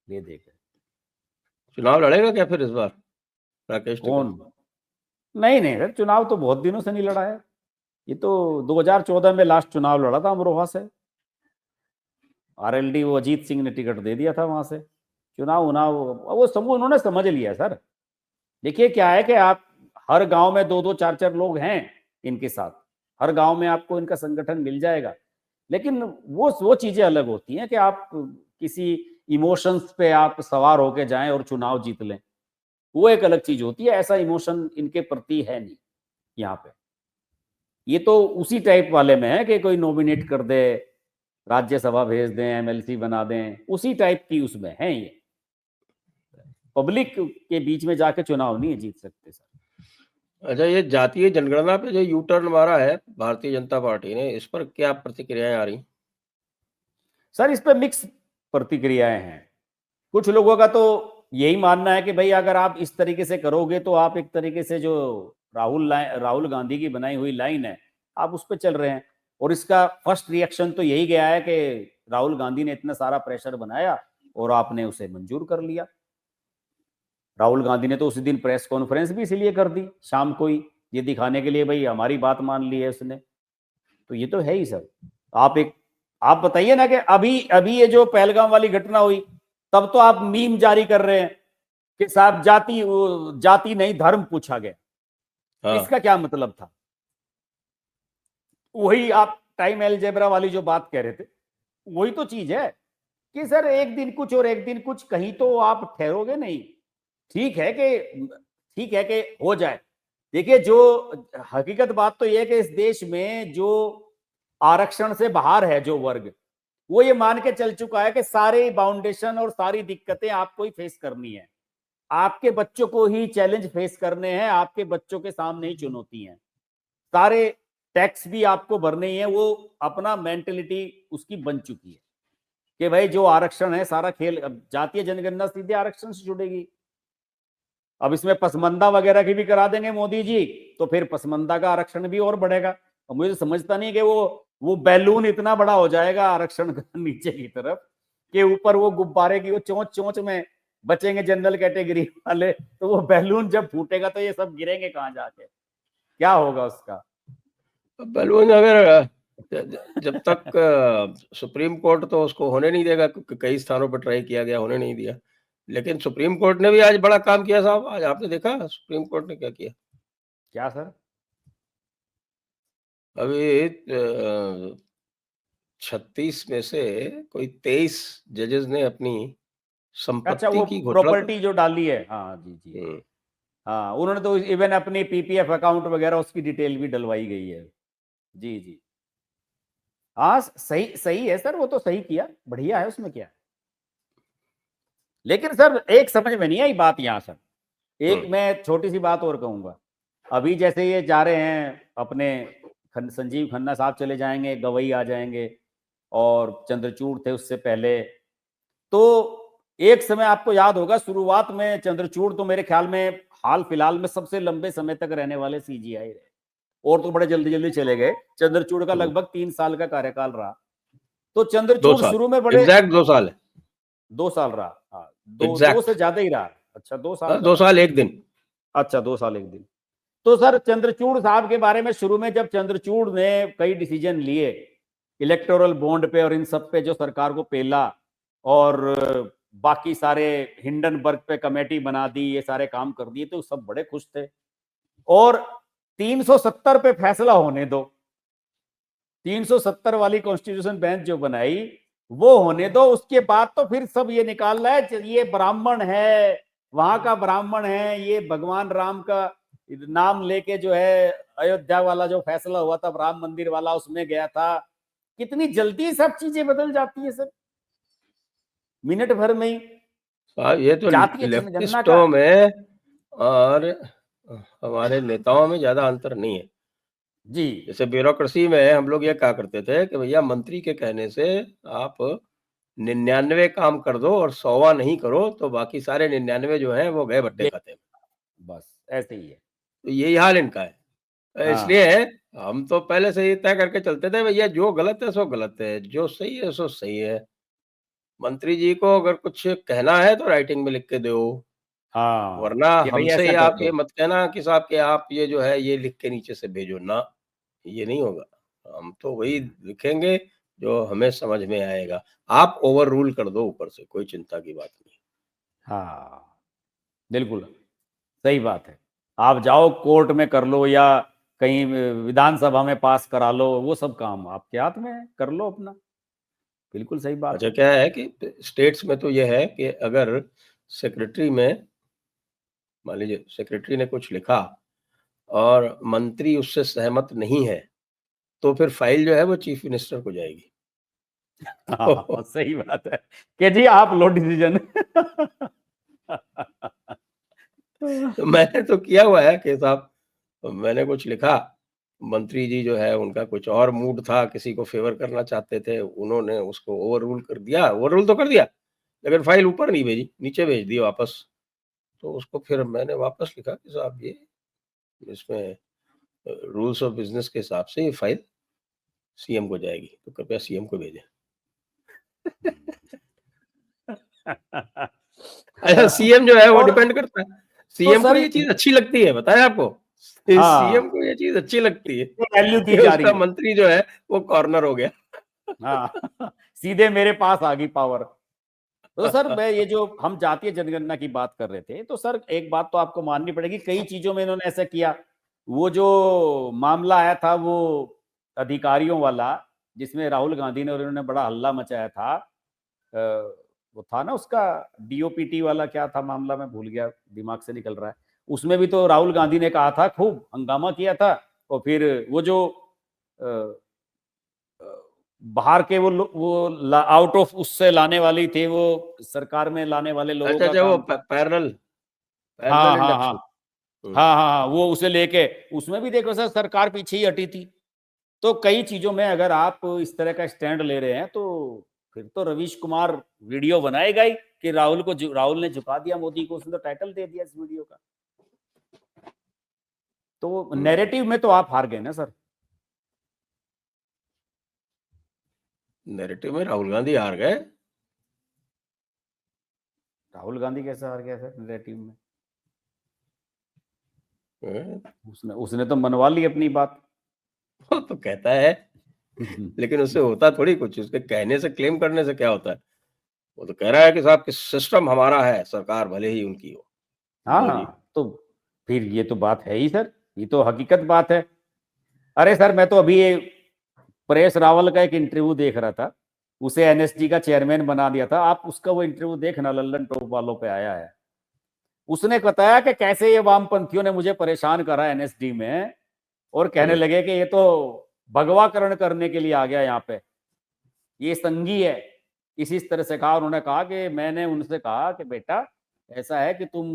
ये देख चुनाव लड़ेगा क्या फिर इस बार राकेश टिकैत? कौन? नहीं नहीं सर, चुनाव तो बहुत दिनों से नहीं लड़ा है। ये तो 2014 में लास्ट चुनाव लड़ा था अमरोहा से। आरएलडी वो अजीत सिंह ने टिकट दे दिया था वहां से। चुनाव उनाव वो सब उन्होंने समझ लिया सर। देखिए क्या है कि आप हर गांव में दो दो चार चार लोग हैं इनके साथ, हर गांव में आपको इनका संगठन मिल जाएगा। लेकिन वो चीजें अलग होती हैं कि आप किसी इमोशंस पे आप सवार होके जाएं और चुनाव जीत लें, वो एक अलग चीज होती है। ऐसा इमोशन इनके प्रति है नहीं यहाँ पे। ये तो उसी टाइप वाले में है कि कोई नॉमिनेट कर दे, राज्यसभा भेज दें, एमएलसी बना दें, उसी टाइप की उसमें है ये। पब्लिक के बीच में जाके चुनाव नहीं जीत सकते सर। अच्छा, ये जातीय जनगणना पे जो यू टर्न मारा है भारतीय जनता पार्टी ने, इस पर क्या प्रतिक्रियाएँ आ रही? सर इस पे मिक्स प्रतिक्रियाएं हैं। कुछ लोगों का तो यही मानना है कि भाई अगर आप इस तरीके से करोगे तो आप एक तरीके से जो राहुल गांधी की बनाई हुई लाइन है, आप उस पर चल रहे हैं। और इसका फर्स्ट रिएक्शन तो यही गया है कि राहुल गांधी ने इतना सारा प्रेशर बनाया और आपने उसे मंजूर कर लिया। राहुल गांधी ने तो उसी दिन प्रेस कॉन्फ्रेंस भी इसीलिए कर दी शाम को ही, ये दिखाने के लिए भाई हमारी बात मान ली है उसने। तो ये तो है ही सर। आप एक आप बताइए ना कि अभी अभी ये जो पहलगाम वाली घटना हुई, तब तो आप मीम जारी कर रहे हैं कि साहब जाति जाति नहीं धर्म पूछा गया। हाँ। इसका क्या मतलब था? वही आप टाइम एलजेब्रा वाली जो बात कह रहे थे, वही तो चीज है कि सर एक दिन कुछ और एक दिन कुछ, कहीं तो आप ठहरोगे नहीं। ठीक है कि ठीक है कि हो जाए। देखिए जो हकीकत बात तो यह है कि इस देश में जो आरक्षण से बाहर है जो वर्ग, वो ये मान के चल चुका है कि सारे बाउंडेशन और सारी दिक्कतें आपको ही फेस करनी है, आपके बच्चों को ही चैलेंज फेस करने हैं, आपके बच्चों के सामने ही चुनौती है। सारे टैक्स भी आपको भरने ही है। वो अपना मेंटेलिटी उसकी बन चुकी है कि भाई जो आरक्षण है सारा खेल, अब जातीय जनगणना सीधे आरक्षण से जुड़ेगी। अब इसमें पसमंदा वगैरह की भी करा देंगे मोदी जी, तो फिर पसमंदा का आरक्षण भी और बढ़ेगा। और मुझे तो समझता नहीं कि वो बैलून इतना बड़ा हो जाएगा आरक्षण का नीचे की तरफ, कि ऊपर वो गुब्बारे की वो चोंच चोंच में बचेंगे जनरल कैटेगरी वाले, तो वो बैलून जब फूटेगा तो ये सब गिरेंगे कहाँ जाके, क्या होगा उसका? बलून अगर जब तक सुप्रीम कोर्ट तो उसको होने नहीं देगा, क्योंकि कई स्थानों पर ट्राई किया गया, होने नहीं दिया। लेकिन सुप्रीम कोर्ट ने भी आज बड़ा काम किया साहब। आज आपने देखा सुप्रीम कोर्ट ने क्या किया? क्या सर? अभी 36 में से कोई 23 जजेस ने अपनी अच्छा, संपत्ति वो की घोषणा कर। प्रॉपर्टी जो डाली है, हाँ जी जी। हुँ। हाँ, उन्होंने तो इवन अपनी पीपीएफ अकाउंट वगैरह उसकी डिटेल भी डलवाई गई है। जी जी। हाँ, सही सही है सर, वो तो सही किया, बढ़िया है, उसमें क्या है। लेकिन सर एक समझ में नहीं आई बात यहाँ सर, एक मैं छोटी सी बात और कहूंगा। अभी जैसे ये जा रहे हैं अपने संजीव खन्ना साहब चले जाएंगे, गवई आ जाएंगे, और चंद्रचूड़ थे उससे पहले। तो एक समय आपको याद होगा, शुरुआत में चंद्रचूड़ तो मेरे ख्याल में हाल फिलहाल में सबसे लंबे समय तक रहने वाले सीजीआई रहे, और तो बड़े जल्दी जल्दी चले गए। चंद्रचूड़ का लगभग 3 साल का कार्यकाल रहा। तो 2 चंद्रचूड़ साल, शुरू में बड़े, एग्जैक्ट 2 साल है, 2 साल रहा। हाँ, दो से एग्जैक्ट। ज्यादा ही रहा। अच्छा, 2 साल का 2 रहा। साल 1 दिन। अच्छा, 2 साल 1 दिन। तो सर चंद्रचूड़ साहब के बारे में शुरू में जब चंद्रचूड़ ने कई डिसीजन लिए इलेक्टोरल बॉन्ड पे और इन सब पे, जो सरकार को पेला, और बाकी सारे हिंडनबर्ग पे कमेटी बना दी, ये सारे काम कर दिए, तो सब बड़े खुश थे। और 370 पे फैसला होने दो, 370 वाली कॉन्स्टिट्यूशन बेंच जो बनाई वो होने दो, उसके बाद तो फिर सब ये निकाल रहा है ये ब्राह्मण है, वहां का ब्राह्मण है, ये भगवान राम का नाम लेके जो है अयोध्या वाला जो फैसला हुआ था राम मंदिर वाला, उसमें गया था। कितनी जल्दी सब चीजें बदल जाती है सर, मिनट भर में ही। ये तो जातीय जनगणना का। लेफ्टिस्टों में और हमारे नेताओं में ज्यादा अंतर नहीं है। जी जैसे ब्यूरोक्रेसी में हम लोग ये कहा करते थे कि भैया मंत्री के कहने से आप 99 काम कर दो और 100वां नहीं करो, तो बाकी सारे 99 जो हैं वो गए भट्टे खाते में। बस ऐसे ही है। तो यही हाल इनका है। हाँ इसलिए हम तो पहले से ही तय करके चलते थे, भैया जो गलत है सो गलत है, जो सही है सो सही है। मंत्री जी को अगर कुछ कहना है तो राइटिंग में लिख के दो, हाँ, वरना कि भाई हमसे ऐसा कर आप ये दो। मत कहना कि साहब कि आप ये जो है ये लिख के नीचे से भेजो ना, ये नहीं होगा। हम तो वही लिखेंगे जो हमें समझ में आएगा। आप ओवर रूल कर दो ऊपर से, कोई चिंता की बात नहीं। हाँ बिल्कुल सही बात है। आप जाओ कोर्ट में कर लो, या कहीं विधानसभा में पास करा लो, वो सब काम आपके हाथ में है, कर लो अपना। बिल्कुल सही बात अच्छा, है। क्या है कि स्टेट्स में तो ये है कि अगर सेक्रेटरी में, मान लीजिए सेक्रेटरी ने कुछ लिखा और मंत्री उससे सहमत नहीं है, तो फिर फाइल जो है वो चीफ मिनिस्टर को जाएगी। हाँ सही बात है कि जी आप लो डिसीजन। तो मैंने तो किया हुआ है कि साहब मैंने कुछ लिखा, मंत्री जी जो है उनका कुछ और मूड था, किसी को फेवर करना चाहते थे, उन्होंने उसको ओवर रूल कर दिया, ओवर रूल तो कर दिया, लेकिन फाइल ऊपर नहीं भेजी, नीचे भेज दी वापस। तो उसको फिर मैंने वापस लिखा कि साहब ये इसमें रूल्स ऑफ बिज़नेस के हिसाब से ये फाइल सीएम को जाएगी, तो कृपया सीएम को भेजें। अच्छा, सीएम जो है वो और डिपेंड करता है। तो सीएम को सर ये चीज़ अच्छी लगती है, बताएँ आपको? सीएम हाँ, को ये चीज़ अच्छी लगती है वैल्यू दी कि जा रही उसका है। मंत्री जो है वो कॉर्नर हो गया। हाँ सीधे मेरे पास आ गई पावर। तो सर मैं ये जो हम जातीय जनगणना की बात कर रहे थे, तो सर एक बात तो आपको माननी पड़ेगी, कई चीजों में इन्होंने ऐसा किया। वो जो मामला आया था वो अधिकारियों वाला, जिसमें राहुल गांधी ने और इन्होंने बड़ा हल्ला मचाया था, वो था ना उसका डीओपीटी वाला, क्या था मामला, मैं भूल गया, दिमाग से निकल रहा है। उसमें भी तो राहुल गांधी ने कहा था, खूब हंगामा किया था। और फिर वो जो बाहर के वो आउट ऑफ उससे लाने वाली थे, वो सरकार में लाने वाले लोगों अच्छा, का अच्छा, वो काम था। पैरेलल हाँ पैरेलल हाँ हाँ इंडक्शन। हुँ। हाँ हाँ हाँ, वो उसे लेके, उसमें भी देखो सर सरकार पीछे ही हटी थी। तो कई चीजों में अगर आप इस तरह का स्टैंड ले रहे हैं, तो फिर तो रवीश कुमार वीडियो बनाएगा ही कि राहुल ने झुका दिया मोदी को, उसने तो टाइटल दे दिया इस वीडियो का। तो हुँ। नैरेटिव में तो आप हार गए ना सर। नैरेटिव में राहुल गांधी हार गए। राहुल गांधी कैसे हार गया सर नैरेटिव में? हुँ। उसने उसने तो मनवा ली अपनी बात। वो तो कहता है, लेकिन उससे होता थोड़ी कुछ, उसके कहने से, क्लेम करने से क्या होता है? वो तो कह रहा है कि साहब कि सिस्टम हमारा है, सरकार भले ही उनकी हो। लो जी। हाँ तो फिर ये तो बात है ही सर, ये तो हकीकत बात है। अरे सर मैं तो अभी परेश रावल का एक इंटरव्यू देख रहा था, उसे एनएसजी का चेयरमैन बना दिया था। आप उसका वो इंटरव्यू देखना, लल्लन टॉप वालों पे आया है। उसने बताया कि कैसे ये वामपंथियों ने मुझे परेशान करा एनएसडी में, और कहने लगे कि ये तो भगवाकरण करने के लिए आ गया यहाँ पे, ये संघी है। इस तरह से कहा। उन्होंने कहा कि मैंने उनसे कहा कि बेटा ऐसा है कि तुम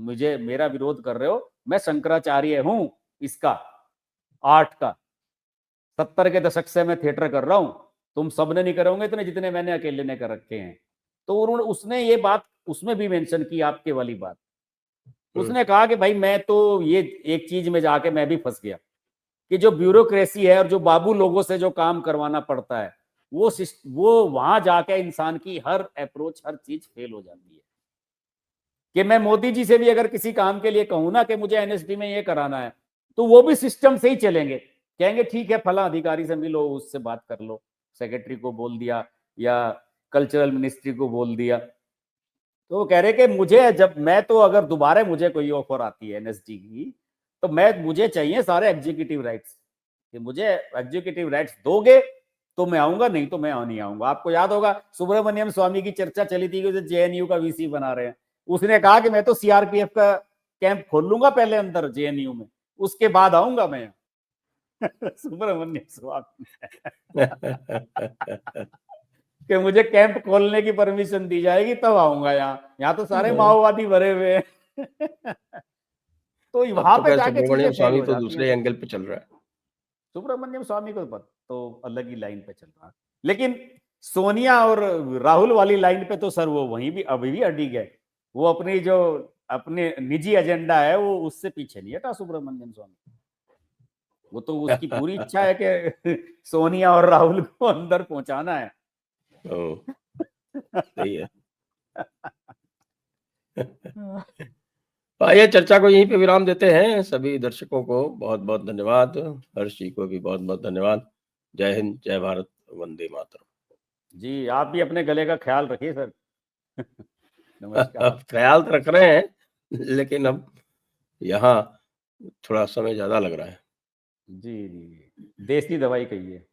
मुझे मेरा विरोध कर रहे हो, मैं शंकराचार्य हूं इसका, आर्ट का, 70 के दशक से मैं थिएटर कर रहा हूं, तुम सबने नहीं करे होंगे इतने जितने मैंने अकेले ने कर रखे हैं। तो उन्होंने उसने ये बात उसमें भी मेंशन की, आपके वाली बात। उसने कहा कि भाई मैं तो ये एक चीज में जाके मैं भी फंस गया कि जो ब्यूरोक्रेसी है और जो बाबू लोगों से जो काम करवाना पड़ता है, वो वहां जाके इंसान की हर अप्रोच, हर चीज फेल हो जाती है। कि मैं मोदी जी से भी अगर किसी काम के लिए कहूं ना कि मुझे एनएसडी में ये कराना है, तो वो भी सिस्टम से ही चलेंगे, कहेंगे ठीक है फला अधिकारी से मिलो, उससे बात कर लो, सेक्रेटरी को बोल दिया या कल्चरल मिनिस्ट्री को बोल दिया। तो वो कह रहे कि मुझे जब मैं तो अगर दोबारा मुझे कोई ऑफर आती है एनएसडी की, तो मुझे चाहिए सारे एग्जीक्यूटिव राइट्स, कि मुझे एग्जीक्यूटिव राइट्स दोगे तो मैं आऊंगा, नहीं तो मैं नहीं आऊंगा। आपको याद होगा सुब्रमण्यम स्वामी की चर्चा चली थी कि जेएनयू का वीसी बना रहे हैं। उसने कहा कि मैं तो सीआरपीएफ का कैंप खोल लूंगा पहले अंदर जेएनयू में, उसके बाद आऊंगा मैं। सुब्रमण्यम स्वामी कि मुझे कैंप खोलने की परमिशन दी जाएगी तब आऊंगा यहाँ तो सारे माओवादी भरे हुए हैं। तो अब वहां तो पे खैर जाके चीजें सुब्रमण्यम फेल स्वामी हो तो जाती हैं। दूसरे एंगल पे चल रहा है। सुब्रमण्यम स्वामी को तो अलग ही लाइन पे चल रहा है, लेकिन सोनिया और राहुल वाली लाइन पे तो सर वो वहीं भी अभी भी अडिग है। वो अपनी जो अपने निजी एजेंडा है वो उससे पीछे नहीं हटा सुब्रमण्यम स्वामी। वो तो उसकी पूरी इच्छा है कि सोनिया और राहुल को अंदर पहुंचाना है। सही है। आइए चर्चा को यहीं पे विराम देते हैं। सभी दर्शकों को बहुत बहुत धन्यवाद। हर्ष जी को भी बहुत बहुत धन्यवाद। जय हिंद, जय भारत, वंदे मातरम। जी आप भी अपने गले का ख्याल रखिए सर। नमस्कार। अब ख्याल तो रख रहे हैं, लेकिन अब यहाँ थोड़ा समय ज्यादा लग रहा है। जी जी, देसी दवाई कहिए।